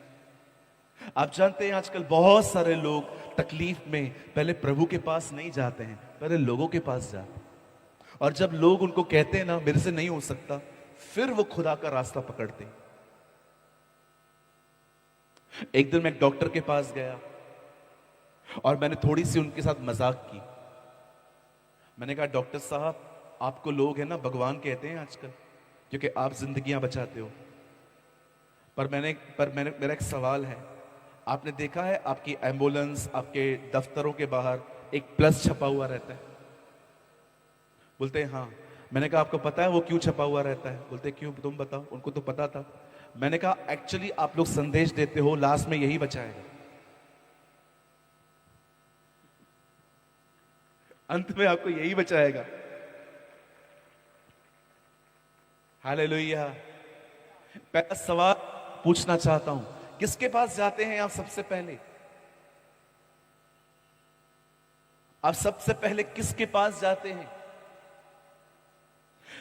आप जानते हैं आजकल बहुत सारे लोग तकलीफ में पहले प्रभु के पास नहीं जाते हैं, पहले लोगों के पास जाते हैं। और जब लोग उनको कहते हैं ना मेरे से नहीं हो सकता, फिर वो खुदा का रास्ता पकड़ते हैं। एक दिन मैं एक डॉक्टर के पास गया और मैंने थोड़ी सी उनके साथ मजाक की। मैंने कहा डॉक्टर साहब, आपको लोग है ना भगवान कहते हैं आजकल, क्योंकि आप जिंदगियां बचाते हो। पर मेरा एक सवाल है, आपने देखा है आपकी एम्बुलेंस, आपके दफ्तरों के बाहर एक प्लस छपा हुआ रहता है? बोलते हैं हाँ। मैंने कहा आपको पता है वो क्यों छपा हुआ रहता है? बोलते क्यों, तुम बताओ। उनको तो पता था। मैंने कहा एक्चुअली आप लोग संदेश देते हो, लास्ट में यही बचाएगा, अंत में आपको यही बचाएगा। हालेलुया। पहला सवाल पूछना चाहता हूं, किसके पास जाते हैं आप सबसे पहले? आप सबसे पहले किसके पास जाते हैं?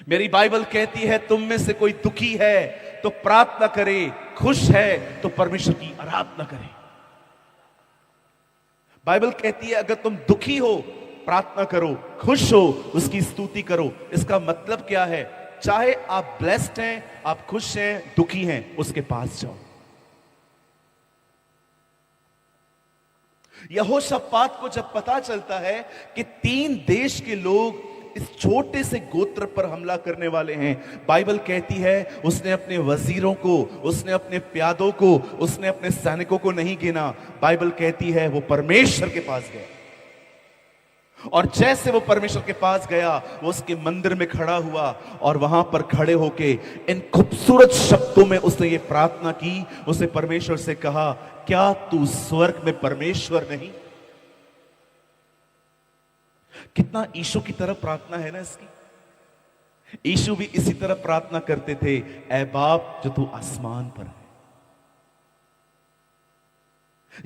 मेरी बाइबल कहती है तुम में से कोई दुखी है तो प्रार्थना करे, खुश है तो परमेश्वर की आराधना करे। बाइबल कहती है अगर तुम दुखी हो प्रार्थना करो, खुश हो उसकी स्तुति करो। इसका मतलब क्या है? चाहे आप ब्लेस्ड हैं, आप खुश हैं, दुखी हैं, उसके पास जाओ। यहोशापात को जब पता चलता है कि 3 देश के लोग इस छोटे से गोत्र पर हमला करने वाले हैं, बाइबल कहती है उसने अपने वजीरों को, उसने अपने प्यादों को, उसने अपने सैनिकों को नहीं गिना। बाइबल कहती है वो परमेश्वर के पास गया, और जैसे वो परमेश्वर के पास गया, वो उसके मंदिर में खड़ा हुआ और वहां पर खड़े होके इन खूबसूरत शब्दों में उसने ये प्रार्थना की। उसने परमेश्वर से कहा, क्या तू स्वर्ग में परमेश्वर नहीं? कितना ईशु की तरह प्रार्थना है ना इसकी। ईशु भी इसी तरह प्रार्थना करते थे, ऐ बाप जो तू आसमान पर है।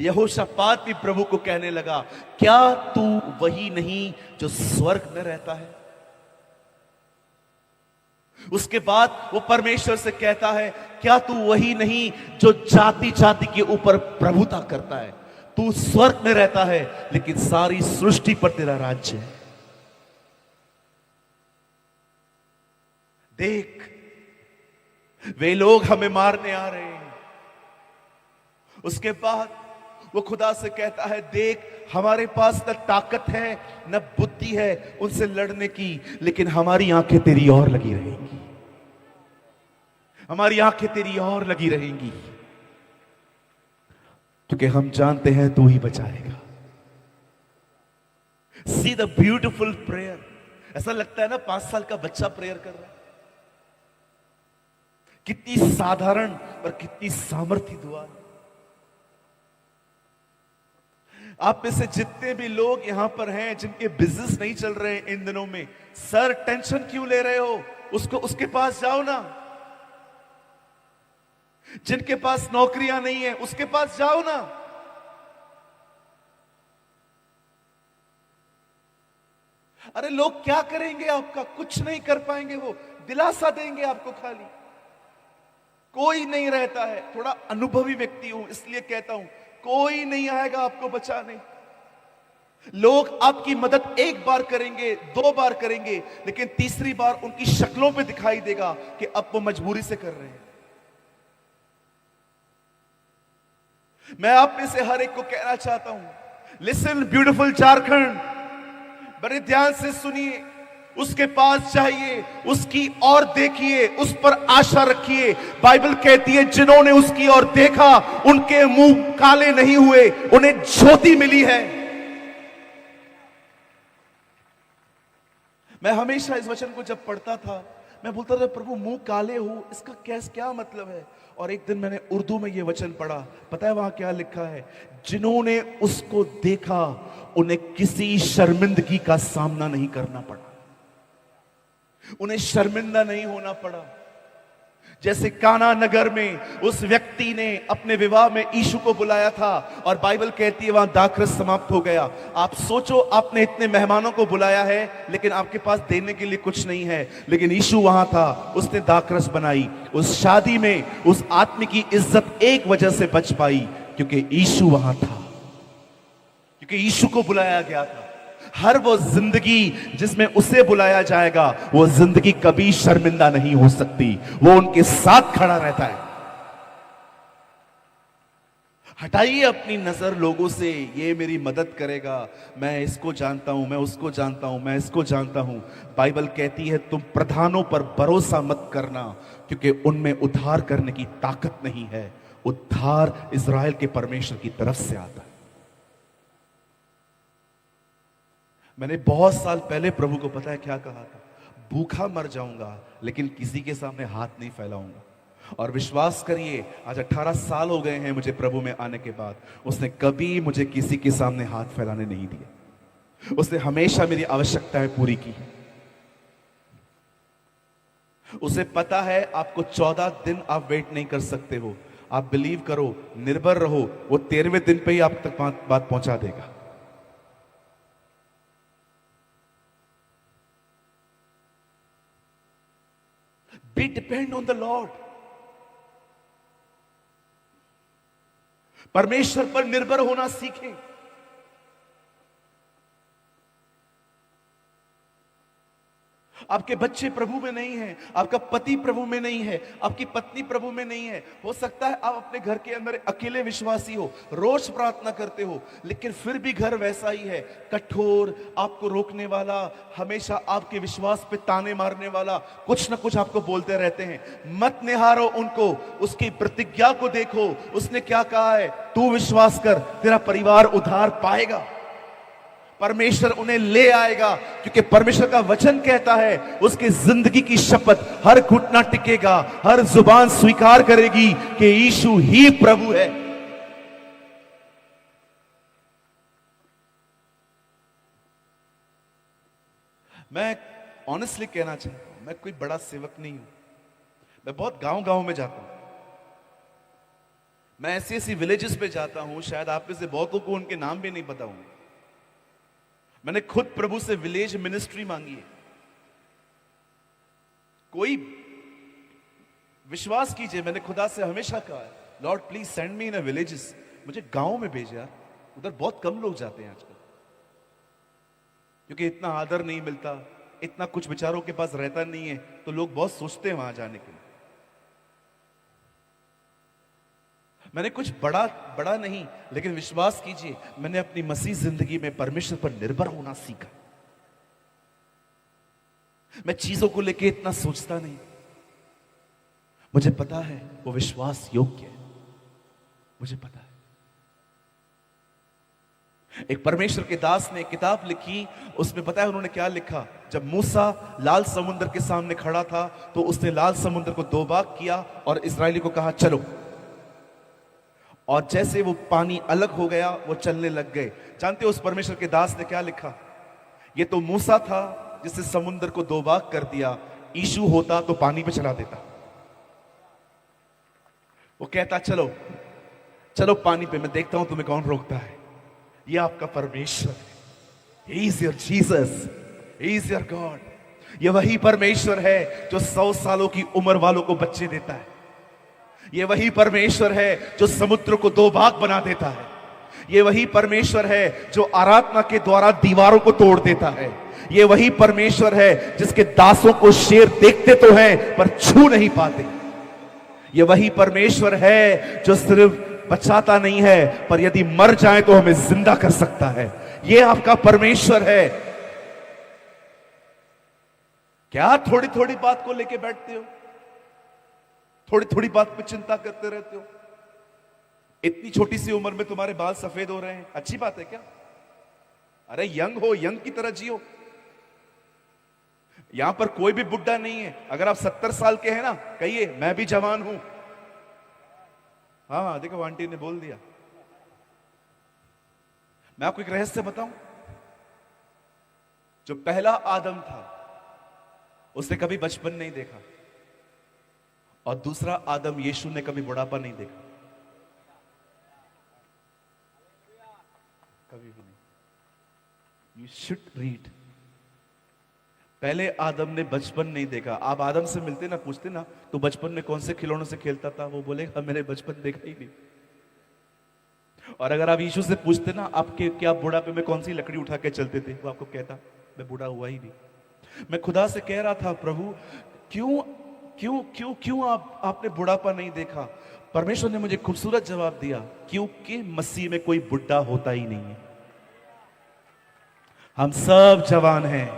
यहोशापात भी प्रभु को कहने लगा, क्या तू वही नहीं जो स्वर्ग में रहता है? उसके बाद वो परमेश्वर से कहता है, क्या तू वही नहीं जो जाति जाति के ऊपर प्रभुता करता है? तू स्वर्ग में रहता है लेकिन सारी सृष्टि पर तेरा राज्य है। देख, वे लोग हमें मारने आ रहे हैं। उसके बाद वो खुदा से कहता है, देख हमारे पास न ताकत है न बुद्धि है उनसे लड़ने की, लेकिन हमारी आंखें तेरी ओर लगी रहेंगी, हमारी आंखें तेरी ओर लगी रहेंगी, क्योंकि हम जानते हैं तू ही बचाएगा। See the beautiful prayer. ऐसा लगता है ना 5 साल का बच्चा प्रेयर कर रहा है। कितनी साधारण और कितनी सामर्थ्य दुआ है। आप में से जितने भी लोग यहां पर हैं जिनके बिजनेस नहीं चल रहे हैं इन दिनों में, सर टेंशन क्यों ले रहे हो? उसके पास जाओ ना। जिनके पास नौकरियां नहीं है उसके पास जाओ ना। अरे लोग क्या करेंगे आपका? कुछ नहीं कर पाएंगे, वो दिलासा देंगे आपको खाली। कोई नहीं रहता है। थोड़ा अनुभवी व्यक्ति हूं इसलिए कहता हूं, कोई नहीं आएगा आपको बचाने। लोग आपकी मदद एक बार करेंगे, दो बार करेंगे, लेकिन तीसरी बार उनकी शक्लों पे दिखाई देगा कि अब वो मजबूरी से कर रहे हैं। मैं आप में से हर एक को कहना चाहता हूं, लिसन ब्यूटीफुल झारखंड, बड़े ध्यान से सुनिए। उसके पास जाइए, उसकी ओर देखिए, उस पर आशा रखिए। बाइबल कहती है जिन्होंने उसकी ओर देखा उनके मुंह काले नहीं हुए, उन्हें ज्योति मिली है। मैं हमेशा इस वचन को जब पढ़ता था मैं बोलता था, प्रभु मुंह काले हो इसका क्या मतलब है? और एक दिन मैंने उर्दू में यह वचन पढ़ा। पता है वहां क्या लिखा है? जिन्होंने उसको देखा उन्हें किसी शर्मिंदगी का सामना नहीं करना पड़ा, उन्हें शर्मिंदा नहीं होना पड़ा। जैसे काना नगर में उस व्यक्ति ने अपने विवाह में यीशु को बुलाया था और बाइबल कहती है वहां दाखरस समाप्त हो गया। आप सोचो, आपने इतने मेहमानों को बुलाया है लेकिन आपके पास देने के लिए कुछ नहीं है, लेकिन यीशु वहां था, उसने दाखरस बनाई। उस शादी में उस आदमी की इज्जत एक वजह से बच पाई, क्योंकि यीशु वहां था, क्योंकि यीशु को बुलाया गया था। हर वो जिंदगी जिसमें उसे बुलाया जाएगा, वो जिंदगी कभी शर्मिंदा नहीं हो सकती, वो उनके साथ खड़ा रहता है। हटाइए अपनी नजर लोगों से, ये मेरी मदद करेगा, मैं इसको जानता हूं, मैं उसको जानता हूं, मैं इसको जानता हूं। बाइबल कहती है तुम प्रधानों पर भरोसा मत करना, क्योंकि उनमें उद्धार करने की ताकत नहीं है। उद्धार इज़राइल के परमेश्वर की तरफ से आता है। मैंने बहुत साल पहले प्रभु को पता है क्या कहा था? भूखा मर जाऊंगा लेकिन किसी के सामने हाथ नहीं फैलाऊंगा। और विश्वास करिए, आज 18 साल हो गए हैं मुझे प्रभु में आने के बाद, उसने कभी मुझे किसी के सामने हाथ फैलाने नहीं दिए। उसने हमेशा मेरी आवश्यकताएं पूरी की। उसे पता है आपको 14 दिन आप वेट नहीं कर सकते हो। आप बिलीव करो, निर्भर रहो, वो 13वें दिन पे ही आप तक बात पहुंचा देगा। Be depend on the Lord. परमेश्वर पर निर्भर होना सीखें। आपके बच्चे प्रभु में नहीं हैं, आपका पति प्रभु में नहीं है, आपकी पत्नी प्रभु में नहीं है। हो सकता है आप अपने घर के अंदर अकेले विश्वासी हो, रोज प्रार्थना करते हो, लेकिन फिर भी घर वैसा ही है, कठोर, आपको रोकने वाला, हमेशा आपके विश्वास पे ताने मारने वाला, कुछ ना कुछ आपको बोलते रहते हैं। मत निहारो उनको, उसकी प्रतिज्ञा को देखो। उसने क्या कहा है? तू विश्वास कर, तेरा परिवार उद्धार पाएगा, परमेश्वर उन्हें ले आएगा, क्योंकि परमेश्वर का वचन कहता है उसकी जिंदगी की शपथ, हर घुटना टिकेगा, हर जुबान स्वीकार करेगी कि यीशु ही प्रभु है। मैं ऑनेस्टली कहना चाहता हूं, मैं कोई बड़ा सेवक नहीं हूं। मैं बहुत गांव-गांव में जाता हूं, मैं ऐसी ऐसी विलेजेस पे जाता हूं, शायद आप में से बहुतों को उनके नाम भी नहीं पता होंगे। मैंने खुद प्रभु से विलेज मिनिस्ट्री मांगी है। कोई विश्वास कीजिए, मैंने खुदा से हमेशा कहा है, Lord please send me in a villages, मुझे गांव में भेज यार, उधर बहुत कम लोग जाते हैं आजकल, क्योंकि इतना आदर नहीं मिलता, इतना कुछ विचारों के पास रहता नहीं है, तो लोग बहुत सोचते हैं वहां जाने के लिए। मैंने कुछ बड़ा नहीं, लेकिन विश्वास कीजिए मैंने अपनी मसीह जिंदगी में परमेश्वर पर निर्भर होना सीखा। मैं चीजों को लेकर इतना सोचता नहीं, मुझे पता है वो विश्वास योग्य है, मुझे पता है। एक परमेश्वर के दास ने एक किताब लिखी, उसमें पता है उन्होंने क्या लिखा? जब मूसा लाल समुद्र के सामने खड़ा था तो उसने लाल समुद्र को दो भाग किया और इस्राएली को कहा चलो, और जैसे वो पानी अलग हो गया वो चलने लग गए। जानते हो उस परमेश्वर के दास ने क्या लिखा? ये तो मूसा था जिसने समुद्र को दो भाग कर दिया, यीशु होता तो पानी पे चला देता। वो कहता चलो चलो पानी पे, मैं देखता हूं तुम्हें कौन रोकता है। ये आपका परमेश्वर है। He is your Jesus, He is your God। ये वही परमेश्वर है जो 100 सालों की उम्र वालों को बच्चे देता है। ये वही परमेश्वर है जो समुद्र को दो भाग बना देता है। ये वही परमेश्वर है जो आराधना के द्वारा दीवारों को तोड़ देता है। ये वही परमेश्वर है जिसके दासों को शेर देखते तो हैं पर छू नहीं पाते। ये वही परमेश्वर है जो सिर्फ बचाता नहीं है पर यदि मर जाए तो हमें जिंदा कर सकता है। ये आपका परमेश्वर है। क्या थोड़ी थोड़ी बात को लेके बैठते हो? थोड़ी थोड़ी बात पे चिंता करते रहते हो? इतनी छोटी सी उम्र में तुम्हारे बाल सफेद हो रहे हैं, अच्छी बात है क्या? अरे यंग हो, यंग की तरह जियो। यहां पर कोई भी बुढ़ा नहीं है। अगर आप 70 साल के हैं ना, कहिए मैं भी जवान हूं। हाँ देखो आंटी ने बोल दिया। मैं आपको एक रहस्य बताऊं, जो पहला आदम था उसने कभी बचपन नहीं देखा, और दूसरा आदम यीशु ने कभी बुढ़ापा नहीं देखा, कभी भी नहीं। You should read. पहले आदम ने बचपन नहीं देखा। आप आदम से मिलते ना, पूछते ना तो बचपन में कौन से खिलौनों से खेलता था, वो बोलेगा मैंने बचपन देखा ही नहीं। और अगर आप यीशु से पूछते ना आपके क्या बुढ़ापे में कौन सी लकड़ी उठा के चलते थे, वो आपको कहता मैं बूढ़ा हुआ ही नहीं। मैं खुदा से कह रहा था प्रभु क्यों क्यों क्यों क्यों आपने बुढ़ापा नहीं देखा? परमेश्वर ने मुझे खूबसूरत जवाब दिया, क्योंकि मसीह में कोई बुढ़ा होता ही नहीं है। हम सब जवान हैं।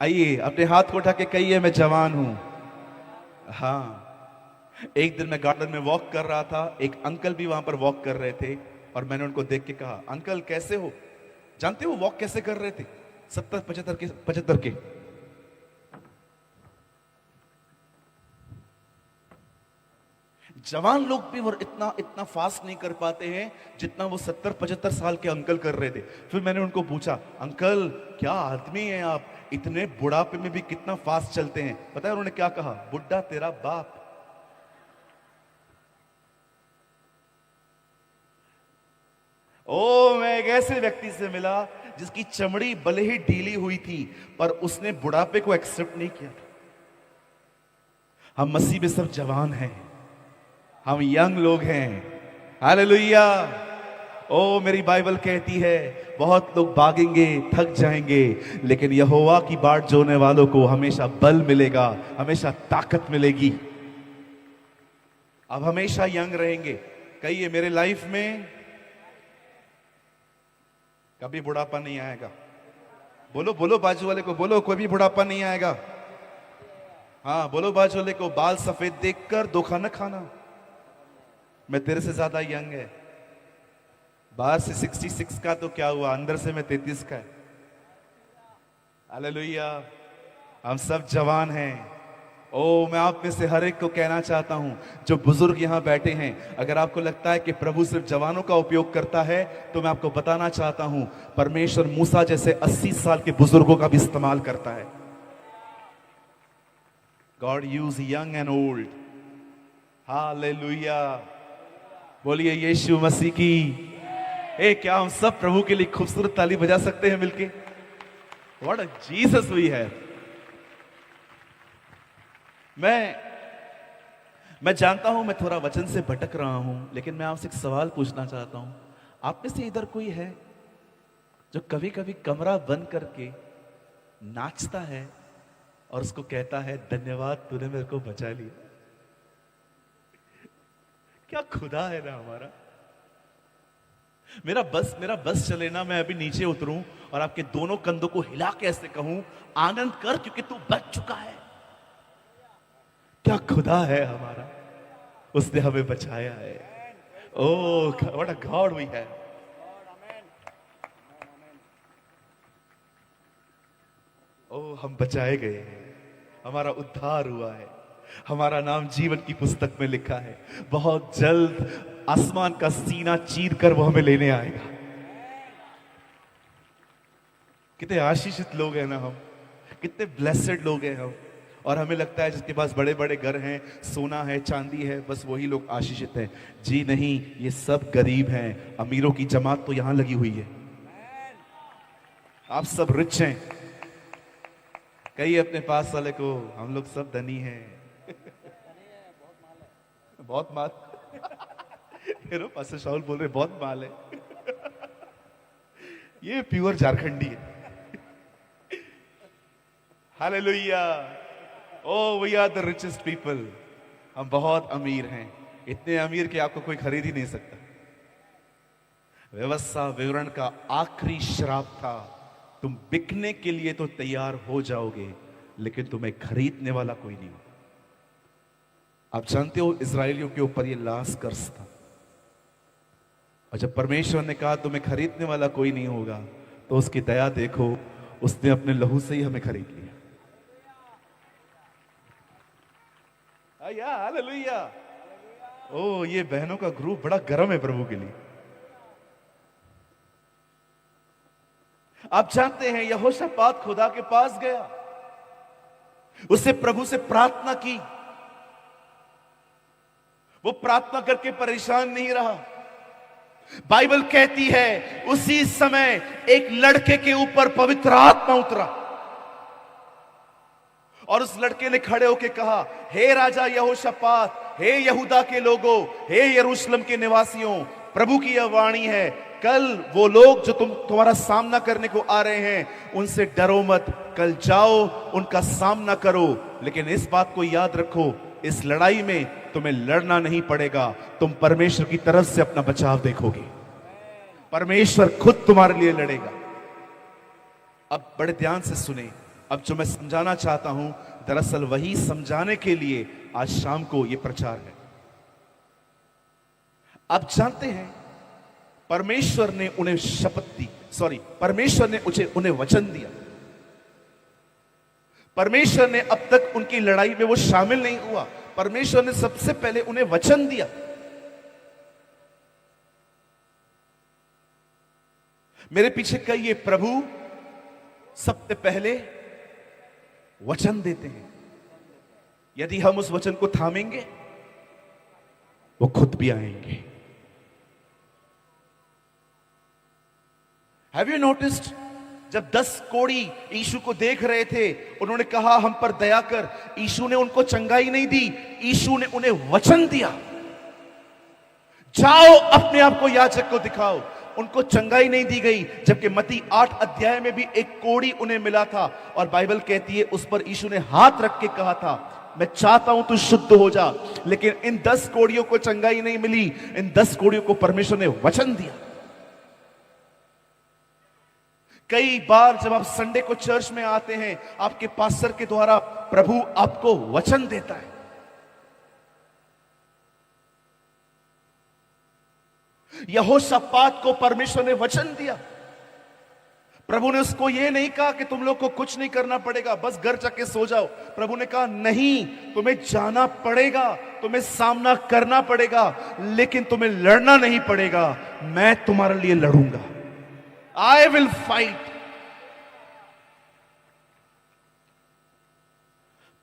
आइए अपने हाथ को उठा के कहिए मैं जवान हूं। हाँ, एक दिन मैं गार्डन में वॉक कर रहा था, एक अंकल भी वहां पर वॉक कर रहे थे, और मैंने उनको देख के कहा अंकल कैसे हो? जानते हो वॉक कैसे कर रहे थे? 70-75 के। जवान लोग भी वो इतना फास्ट नहीं कर पाते हैं जितना वो 70-75 साल के अंकल कर रहे थे। फिर मैंने उनको पूछा अंकल क्या आदमी हैं आप, इतने बुढ़ापे में भी कितना फास्ट चलते हैं? पता है उन्होंने क्या कहा? बुढ़ा तेरा बाप। ओ, मैं एक ऐसे व्यक्ति से मिला जिसकी चमड़ी भले ही ढीली हुई थी पर उसने बुढ़ापे को एक्सेप्ट नहीं किया था। हम मसीह में सब जवान हैं, हम यंग लोग हैं। हालेलुया। ओ, मेरी बाइबल कहती है बहुत लोग भागेंगे, थक जाएंगे, लेकिन यहोवा की बाट जोने वालों को हमेशा बल मिलेगा, हमेशा ताकत मिलेगी। अब हमेशा यंग रहेंगे। कहिए मेरे लाइफ में कभी बुढ़ापा नहीं आएगा। बोलो बोलो बाजू वाले को, बोलो कोई भी बुढ़ापा नहीं आएगा। हाँ बोलो बाजू वाले को, बाल सफेद देखकर धोखा न खाना, मैं तेरे से ज्यादा यंग है। बाहर से 66 का तो क्या हुआ, अंदर से मैं 33 का है। हालेलुया। हम सब जवान हैं। ओ, मैं आप में से हर एक को कहना चाहता हूं, जो बुजुर्ग यहां बैठे हैं, अगर आपको लगता है कि प्रभु सिर्फ जवानों का उपयोग करता है तो मैं आपको बताना चाहता हूं परमेश्वर मूसा जैसे 80 साल के बुजुर्गों का भी इस्तेमाल करता है। God use young and old. Hallelujah. बोलिए यीशु मसीह की। क्या हम सब प्रभु के लिए खूबसूरत ताली बजा सकते हैं मिलके? व्हाट अ जीसस वी है। मैं जानता हूं मैं थोड़ा वचन से भटक रहा हूं, लेकिन मैं आपसे एक सवाल पूछना चाहता हूं। आप में से इधर कोई है जो कभी कभी कमरा बंद करके नाचता है और उसको कहता है धन्यवाद तूने मेरे को बचा लिया? क्या खुदा है ना हमारा। मेरा बस चले ना, मैं अभी नीचे उतरूं और आपके दोनों कंधों को हिला के ऐसे कहूं आनंद कर क्योंकि तू बच चुका है। क्या खुदा है हमारा, उसने हमें बचाया है। Oh what a God we have. हम बचाए गए हैं, हमारा उद्धार हुआ है, हमारा नाम जीवन की पुस्तक में लिखा है। बहुत जल्द आसमान का सीना चीर कर वो हमें लेने आएगा। कितने आशीषित लोग हैं ना हम, कितने ब्लेसेड लोग हैं हम। और हमें लगता है जिसके पास बड़े बड़े घर हैं, सोना है, चांदी है, बस वही लोग आशीषित हैं। जी नहीं, ये सब गरीब हैं। अमीरों की जमात तो यहां लगी हुई है। आप सब रिच हैं। कई अपने पास वाले को, हम लोग सब धनी हैं। बहुत माल। पास्टर शाहुल बोल रहे बहुत माल है। ये प्योर झारखंडी है। Hallelujah. Oh we are the richest people. हम बहुत अमीर हैं, इतने अमीर कि आपको कोई खरीद ही नहीं सकता। व्यवस्था विवरण का आखिरी श्राप था, तुम बिकने के लिए तो तैयार हो जाओगे, लेकिन तुम्हें खरीदने वाला कोई नहीं। आप जानते हो इजरायलियों के ऊपर यह लास्ट कर्स था, और जब परमेश्वर ने कहा तुम्हें खरीदने वाला कोई नहीं होगा, तो उसकी दया देखो, उसने अपने लहू से ही हमें खरीद लिया। हालेलुया। ओ ये बहनों का ग्रुप बड़ा गर्म है प्रभु के लिए। आप जानते हैं यहोशापात खुदा के पास गया, उससे प्रभु से प्रार्थना की। वो प्रार्थना करके परेशान नहीं रहा। बाइबल कहती है उसी समय एक लड़के के ऊपर पवित्र आत्मा उतरा, और उस लड़के ने खड़े होकर कहा, हे राजा यहोशापात, हे यहूदा के लोगों, हे यरूशलेम के निवासियों, प्रभु की यह वाणी है, कल वो लोग जो तुम्हारा सामना करने को आ रहे हैं, उनसे डरो मत। कल जाओ, उनका सामना करो, लेकिन इस बात को याद रखो, इस लड़ाई में तुम्हें लड़ना नहीं पड़ेगा, तुम परमेश्वर की तरफ से अपना बचाव देखोगे। परमेश्वर खुद तुम्हारे लिए लड़ेगा। अब बड़े ध्यान से सुने, अब जो मैं समझाना चाहता हूं, दरअसल वही समझाने के लिए आज शाम को यह प्रचार है। आप जानते हैं परमेश्वर ने उन्हें शपथ दी, परमेश्वर ने उन्हें वचन दिया। परमेश्वर ने अब तक उनकी लड़ाई में वो शामिल नहीं हुआ। परमेश्वर ने सबसे पहले उन्हें वचन दिया। मेरे पीछे कहिए, प्रभु सबसे पहले वचन देते हैं। यदि हम उस वचन को थामेंगे, वो खुद भी आएंगे। हैव यू नोटिस्ड, जब 10 कोढ़ी यीशु को देख रहे थे, उन्होंने कहा हम पर दया कर। यीशु ने उनको चंगाई नहीं दी, यीशु ने उन्हें वचन दिया, जाओ अपने आप को याजक को दिखाओ। उनको चंगाई नहीं दी गई, जबकि मत्ती 8 अध्याय में भी एक कोढ़ी उन्हें मिला था, और बाइबल कहती है उस पर यीशु ने हाथ रख के कहा था, मैं चाहता हूं तू शुद्ध हो जा। लेकिन इन 10 कोढ़ियों को चंगाई नहीं मिली, इन 10 कोढ़ियों को परमेश्वर ने वचन दिया। कई बार जब आप संडे को चर्च में आते हैं, आपके पास्टर के द्वारा प्रभु आपको वचन देता है। यहोशापात को परमेश्वर ने वचन दिया। प्रभु ने उसको यह नहीं कहा कि तुम लोग को कुछ नहीं करना पड़ेगा, बस घर जाके सो जाओ। प्रभु ने कहा नहीं, तुम्हें जाना पड़ेगा, तुम्हें सामना करना पड़ेगा, लेकिन तुम्हें लड़ना नहीं पड़ेगा। मैं तुम्हारे लिए लड़ूंगा। I will fight।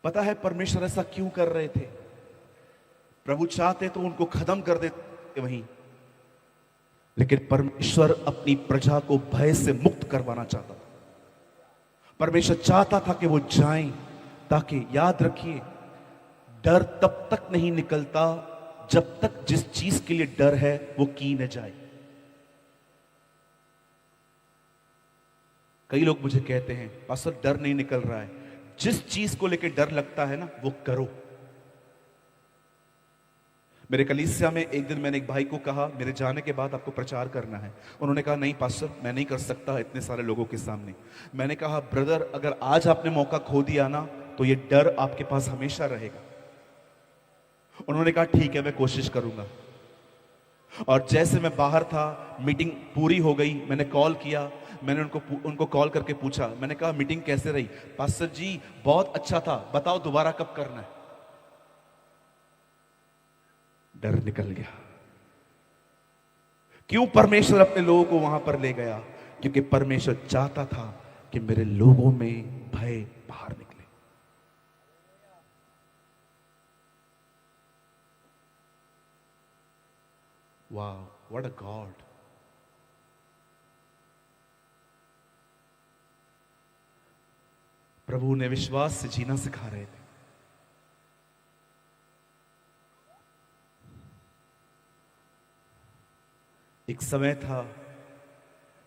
पता है परमेश्वर ऐसा क्यों कर रहे थे? प्रभु चाहते तो उनको खत्म कर देते वहीं, लेकिन परमेश्वर अपनी प्रजा को भय से मुक्त करवाना चाहता था। परमेश्वर चाहता था कि वो जाएं, ताकि याद रखिए, डर तब तक नहीं निकलता जब तक जिस चीज के लिए डर है वो की न जाए। कई लोग मुझे कहते हैं पास्टर डर नहीं निकल रहा है। जिस चीज को लेकर डर लगता है ना, वो करो। मेरे कलीसिया में एक दिन मैंने एक भाई को कहा, मेरे जाने के बाद आपको प्रचार करना है। उन्होंने कहा नहीं पास्टर, मैं नहीं कर सकता इतने सारे लोगों के सामने। मैंने कहा ब्रदर, अगर आज आपने मौका खो दिया ना, तो ये डर आपके पास हमेशा रहेगा। उन्होंने कहा ठीक है, मैं कोशिश करूंगा। और जैसे मैं बाहर था, मीटिंग पूरी हो गई, मैंने कॉल किया, मैंने उनको कॉल करके पूछा, मैंने कहा मीटिंग कैसे रही? पास्टर जी बहुत अच्छा था, बताओ दोबारा कब करना है? डर निकल गया। क्यों परमेश्वर अपने लोगों को वहां पर ले गया? क्योंकि परमेश्वर चाहता था कि मेरे लोगों में भय बाहर निकले। वाह, व्हाट अ गॉड। प्रभु ने विश्वास से जीना सिखा रहे थे। एक समय था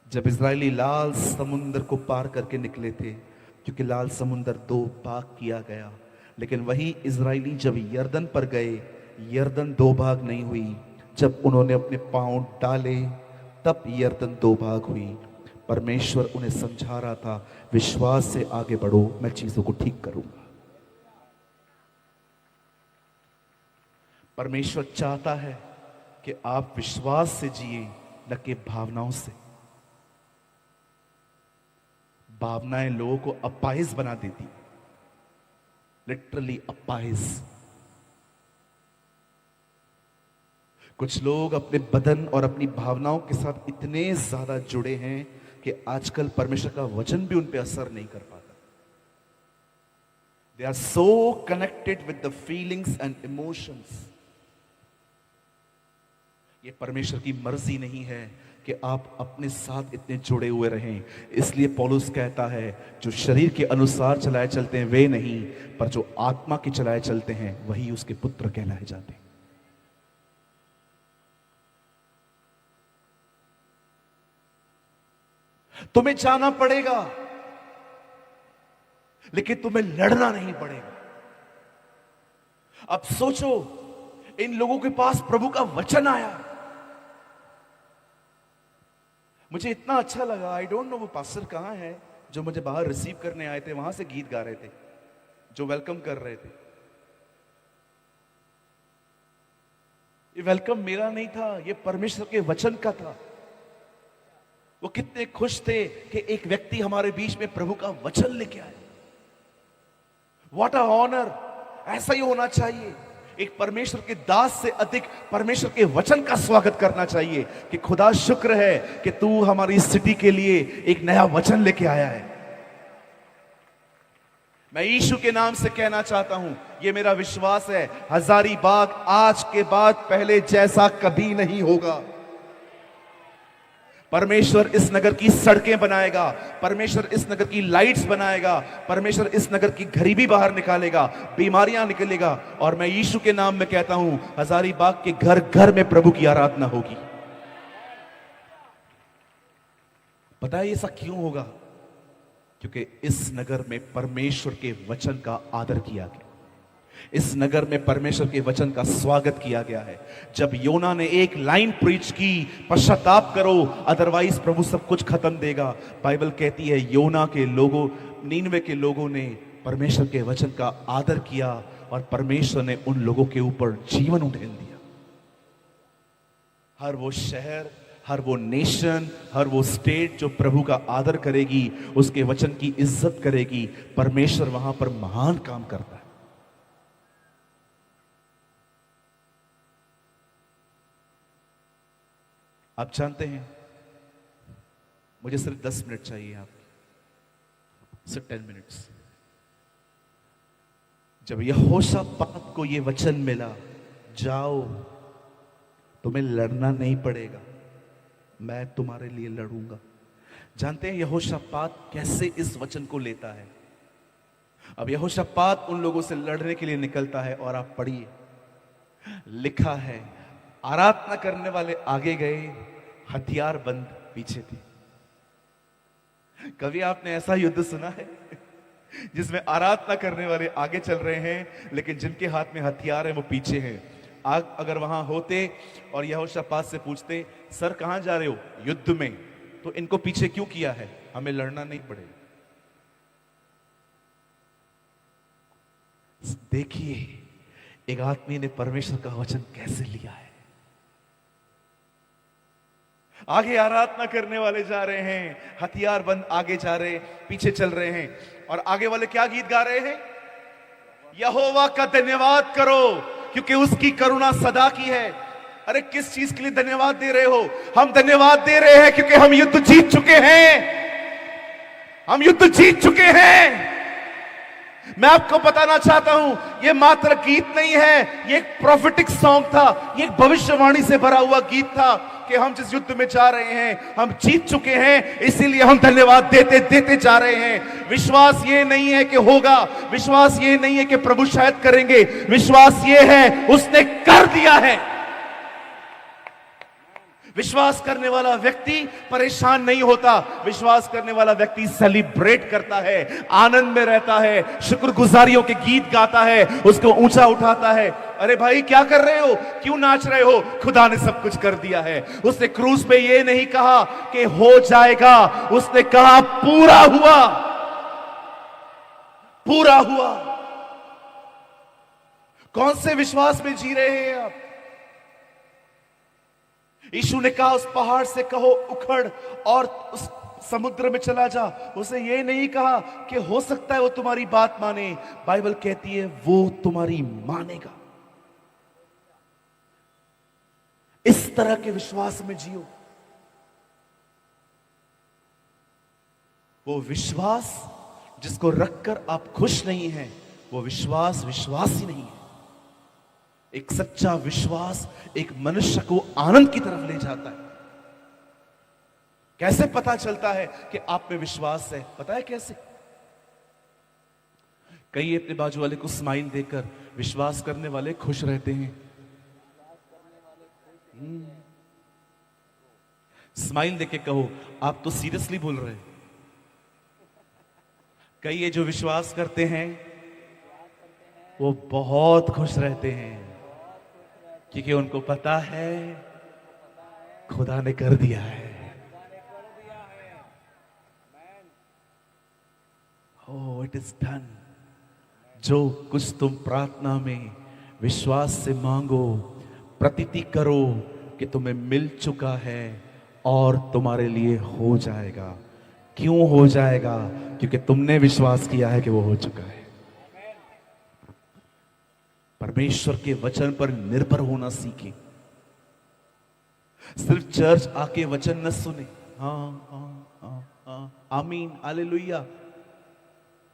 जब इजरायली लाल समुद्र को पार करके निकले थे, क्योंकि लाल समुद्र दो भाग किया गया। लेकिन वही इजरायली जब यर्दन पर गए, यर्दन दो भाग नहीं हुई। जब उन्होंने अपने पांव डाले तब यर्दन दो भाग हुई। परमेश्वर उन्हें समझा रहा था, विश्वास से आगे बढ़ो, मैं चीजों को ठीक करूंगा। परमेश्वर चाहता है कि आप विश्वास से जिए, न कि भावनाओं से। भावनाएं लोगों को अपाहिज बना देती, लिटरली अपाहिज। कुछ लोग अपने बदन और अपनी भावनाओं के साथ इतने ज्यादा जुड़े हैं कि आजकल परमेश्वर का वचन भी उन पर असर नहीं कर पाता। They are so connected with the feelings and emotions. ये परमेश्वर की मर्जी नहीं है कि आप अपने साथ इतने जुड़े हुए रहें। इसलिए पौलुस कहता है, जो शरीर के अनुसार चलाए चलते हैं वे नहीं, पर जो आत्मा के चलाए चलते हैं वही उसके पुत्र कहलाए जाते हैं। तुम्हें जाना पड़ेगा, लेकिन तुम्हें लड़ना नहीं पड़ेगा। अब सोचो, इन लोगों के पास प्रभु का वचन आया। मुझे इतना अच्छा लगा, आई डोंट नो वो पास्टर कहां है जो मुझे बाहर रिसीव करने आए थे, वहां से गीत गा रहे थे, जो वेलकम कर रहे थे। ये वेलकम मेरा नहीं था, ये परमेश्वर के वचन का था। वो कितने खुश थे कि एक व्यक्ति हमारे बीच में प्रभु का वचन लेके आए। What a honour. ऐसा ही होना चाहिए। एक परमेश्वर के दास से अधिक परमेश्वर के वचन का स्वागत करना चाहिए कि खुदा शुक्र है कि तू हमारी सिटी के लिए एक नया वचन लेके आया है। मैं यीशु के नाम से कहना चाहता हूं, ये मेरा विश्वास है, हजारीबाग आज के बाद पहले जैसा कभी नहीं होगा। परमेश्वर इस नगर की सड़कें बनाएगा, परमेश्वर इस नगर की लाइट्स बनाएगा, परमेश्वर इस नगर की गरीबी बाहर निकालेगा, बीमारियां निकलेगा। और मैं यीशु के नाम में कहता हूं, हजारीबाग के घर घर में प्रभु की आराधना होगी। पता है ऐसा क्यों होगा? क्योंकि इस नगर में परमेश्वर के वचन का आदर किया गया, इस नगर में परमेश्वर के वचन का स्वागत किया गया है। जब योना ने एक लाइन प्रीच की, पश्चाताप करो अदरवाइज प्रभु सब कुछ खत्म देगा, बाइबल कहती है योना के लोगों, नीनवे के लोगों ने परमेश्वर के वचन का आदर किया और परमेश्वर ने उन लोगों के ऊपर जीवन उंडेल दिया। हर वो शहर, हर वो नेशन, हर वो स्टेट जो प्रभु का आदर करेगी, उसके वचन की इज्जत करेगी, परमेश्वर वहां पर महान काम करता है। आप जानते हैं, मुझे सिर्फ 10 मिनट चाहिए, आप सिर्फ 10 मिनट्स। जब यहोशापात को यह वचन मिला, जाओ तुम्हें लड़ना नहीं पड़ेगा, मैं तुम्हारे लिए लड़ूंगा। जानते हैं यहोशापात कैसे इस वचन को लेता है? अब यहोशापात उन लोगों से लड़ने के लिए निकलता है और आप पढ़िए, लिखा है, आराधना करने वाले आगे गए, हथियार बंद पीछे थे। कभी आपने ऐसा युद्ध सुना है जिसमें आराधना करने वाले आगे चल रहे हैं लेकिन जिनके हाथ में हथियार है वो पीछे हैं? आग अगर वहां होते और यहोशापात से पूछते, सर कहां जा रहे हो? युद्ध में। तो इनको पीछे क्यों किया है? हमें लड़ना नहीं पड़ेगा। देखिए एक आदमी ने परमेश्वर का वचन कैसे लिया है। आगे आराधना करने वाले जा रहे हैं, हथियार बंद आगे जा रहे हैं, पीछे चल रहे हैं, और आगे वाले क्या गीत गा रहे हैं? यहोवा का धन्यवाद करो क्योंकि उसकी करुणा सदा की है। अरे किस चीज के लिए धन्यवाद दे रहे हो? हम धन्यवाद दे रहे हैं क्योंकि हम युद्ध जीत चुके हैं। हम युद्ध जीत चुके हैं। मैं आपको बताना चाहता हूं, ये मात्र गीत नहीं है, ये एक प्रोफेटिक सॉन्ग था, ये एक भविष्यवाणी से भरा हुआ गीत था कि हम जिस युद्ध में जा रहे हैं हम जीत चुके हैं, इसीलिए हम धन्यवाद देते देते जा रहे हैं। विश्वास ये नहीं है कि होगा, विश्वास ये नहीं है कि प्रभु शायद करेंगे, विश्वास ये है उसने कर दिया है। विश्वास करने वाला व्यक्ति परेशान नहीं होता, विश्वास करने वाला व्यक्ति सेलिब्रेट करता है, आनंद में रहता है, शुक्रगुजारियों के गीत गाता है, उसको ऊंचा उठाता है। अरे भाई क्या कर रहे हो, क्यों नाच रहे हो? खुदा ने सब कुछ कर दिया है। उसने क्रूस पे ये नहीं कहा कि हो जाएगा, उसने कहा पूरा हुआ, पूरा हुआ। कौन से विश्वास में जी रहे हैं आप? यीशु ने कहा उस पहाड़ से कहो उखड़ और उस समुद्र में चला जा। उसे ये नहीं कहा कि हो सकता है वो तुम्हारी बात माने, बाइबल कहती है वो तुम्हारी मानेगा। इस तरह के विश्वास में जियो। वो विश्वास जिसको रखकर आप खुश नहीं हैं, वो विश्वास विश्वास ही नहीं है। एक सच्चा विश्वास एक मनुष्य को आनंद की तरफ ले जाता है। कैसे पता चलता है कि आप में विश्वास है? पता है कैसे? कई अपने बाजू वाले को स्माइल देकर, विश्वास करने वाले खुश रहते हैं। स्माइल देके कहो आप तो सीरियसली बोल रहे हैं। कई ये जो विश्वास करते हैं वो बहुत खुश रहते हैं क्योंकि उनको पता है खुदा ने कर दिया है। Oh it is done. जो कुछ तुम प्रार्थना में विश्वास से मांगो, प्रतीति करो कि तुम्हें मिल चुका है और तुम्हारे लिए हो जाएगा। क्यों हो जाएगा? क्योंकि तुमने विश्वास किया है कि वो हो चुका है। परमेश्वर के वचन पर निर्भर होना सीखें। सिर्फ चर्च आके वचन न सुने, हाँ हाँ हाँ हाँ आमीन हालेलुया,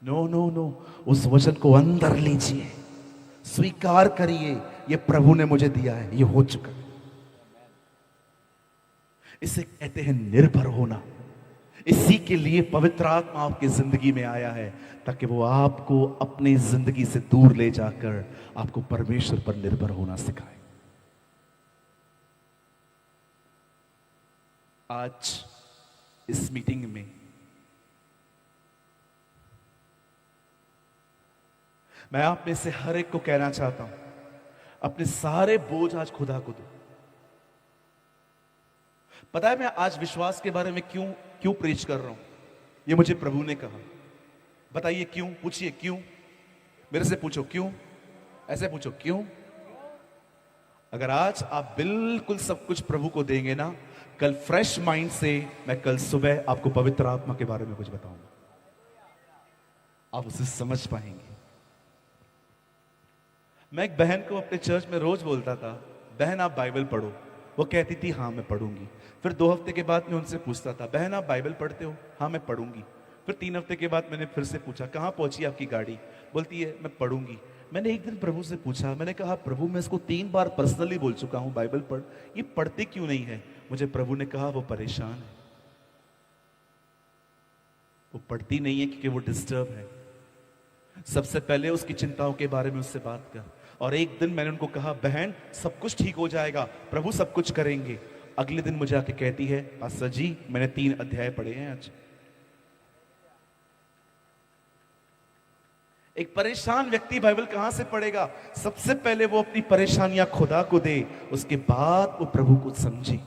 नो नो नो, उस वचन को अंदर लीजिए, स्वीकार करिए ये प्रभु ने मुझे दिया है, ये हो चुका है। इसे कहते हैं निर्भर होना। इसी के लिए पवित्र आत्मा आपकी जिंदगी में आया है ताकि वो आपको अपनी जिंदगी से दूर ले जाकर आपको परमेश्वर पर निर्भर होना सिखाए। आज इस मीटिंग में मैं आप में से हर एक को कहना चाहता हूं, अपने सारे बोझ आज खुदा को दो। पता है मैं आज विश्वास के बारे में क्यों प्रीच कर रहा हूं? ये मुझे प्रभु ने कहा। बताइए क्यों? पूछिए क्यों? मेरे से पूछो क्यों? ऐसे पूछो क्यों? अगर आज आप बिल्कुल सब कुछ प्रभु को देंगे ना, कल फ्रेश माइंड से मैं कल सुबह आपको पवित्र आत्मा के बारे में कुछ बताऊंगा, आप उसे समझ पाएंगे। मैं एक बहन को अपने चर्च में रोज बोलता था, बहन आप बाइबल पढ़ो। वो कहती थी हाँ मैं पढ़ूंगी। फिर 2 हफ्ते के बाद मैं उनसे पूछता था, बहन आप बाइबल पढ़ते हो? हाँ मैं पढ़ूंगी। फिर 3 हफ्ते के बाद मैंने फिर से पूछा, कहाँ पहुंची आपकी गाड़ी? बोलती है मैं पढ़ूंगी। मैंने एक दिन प्रभु से पूछा, मैंने कहा प्रभु मैं इसको 3 बार पर्सनली बोल चुका हूं बाइबल पढ़, ये पढ़ते क्यों नहीं है? मुझे प्रभु ने कहा वो परेशान है, वो पढ़ती नहीं है क्योंकि वो डिस्टर्ब है। सबसे पहले उसकी चिंताओं के बारे में उससे बात कर। और एक दिन मैंने उनको कहा बहन सब कुछ ठीक हो जाएगा, प्रभु सब कुछ करेंगे। अगले दिन मुझे आके कहती है पास्टर जी मैंने 3 अध्याय पढ़े हैं आज। एक परेशान व्यक्ति बाइबल कहां से पढ़ेगा? सबसे पहले वो अपनी परेशानियां खुदा को दे, उसके बाद वो प्रभु को समझे।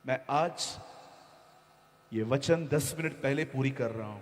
मैं आज ये वचन 10 मिनट पहले पूरी कर रहा हूं।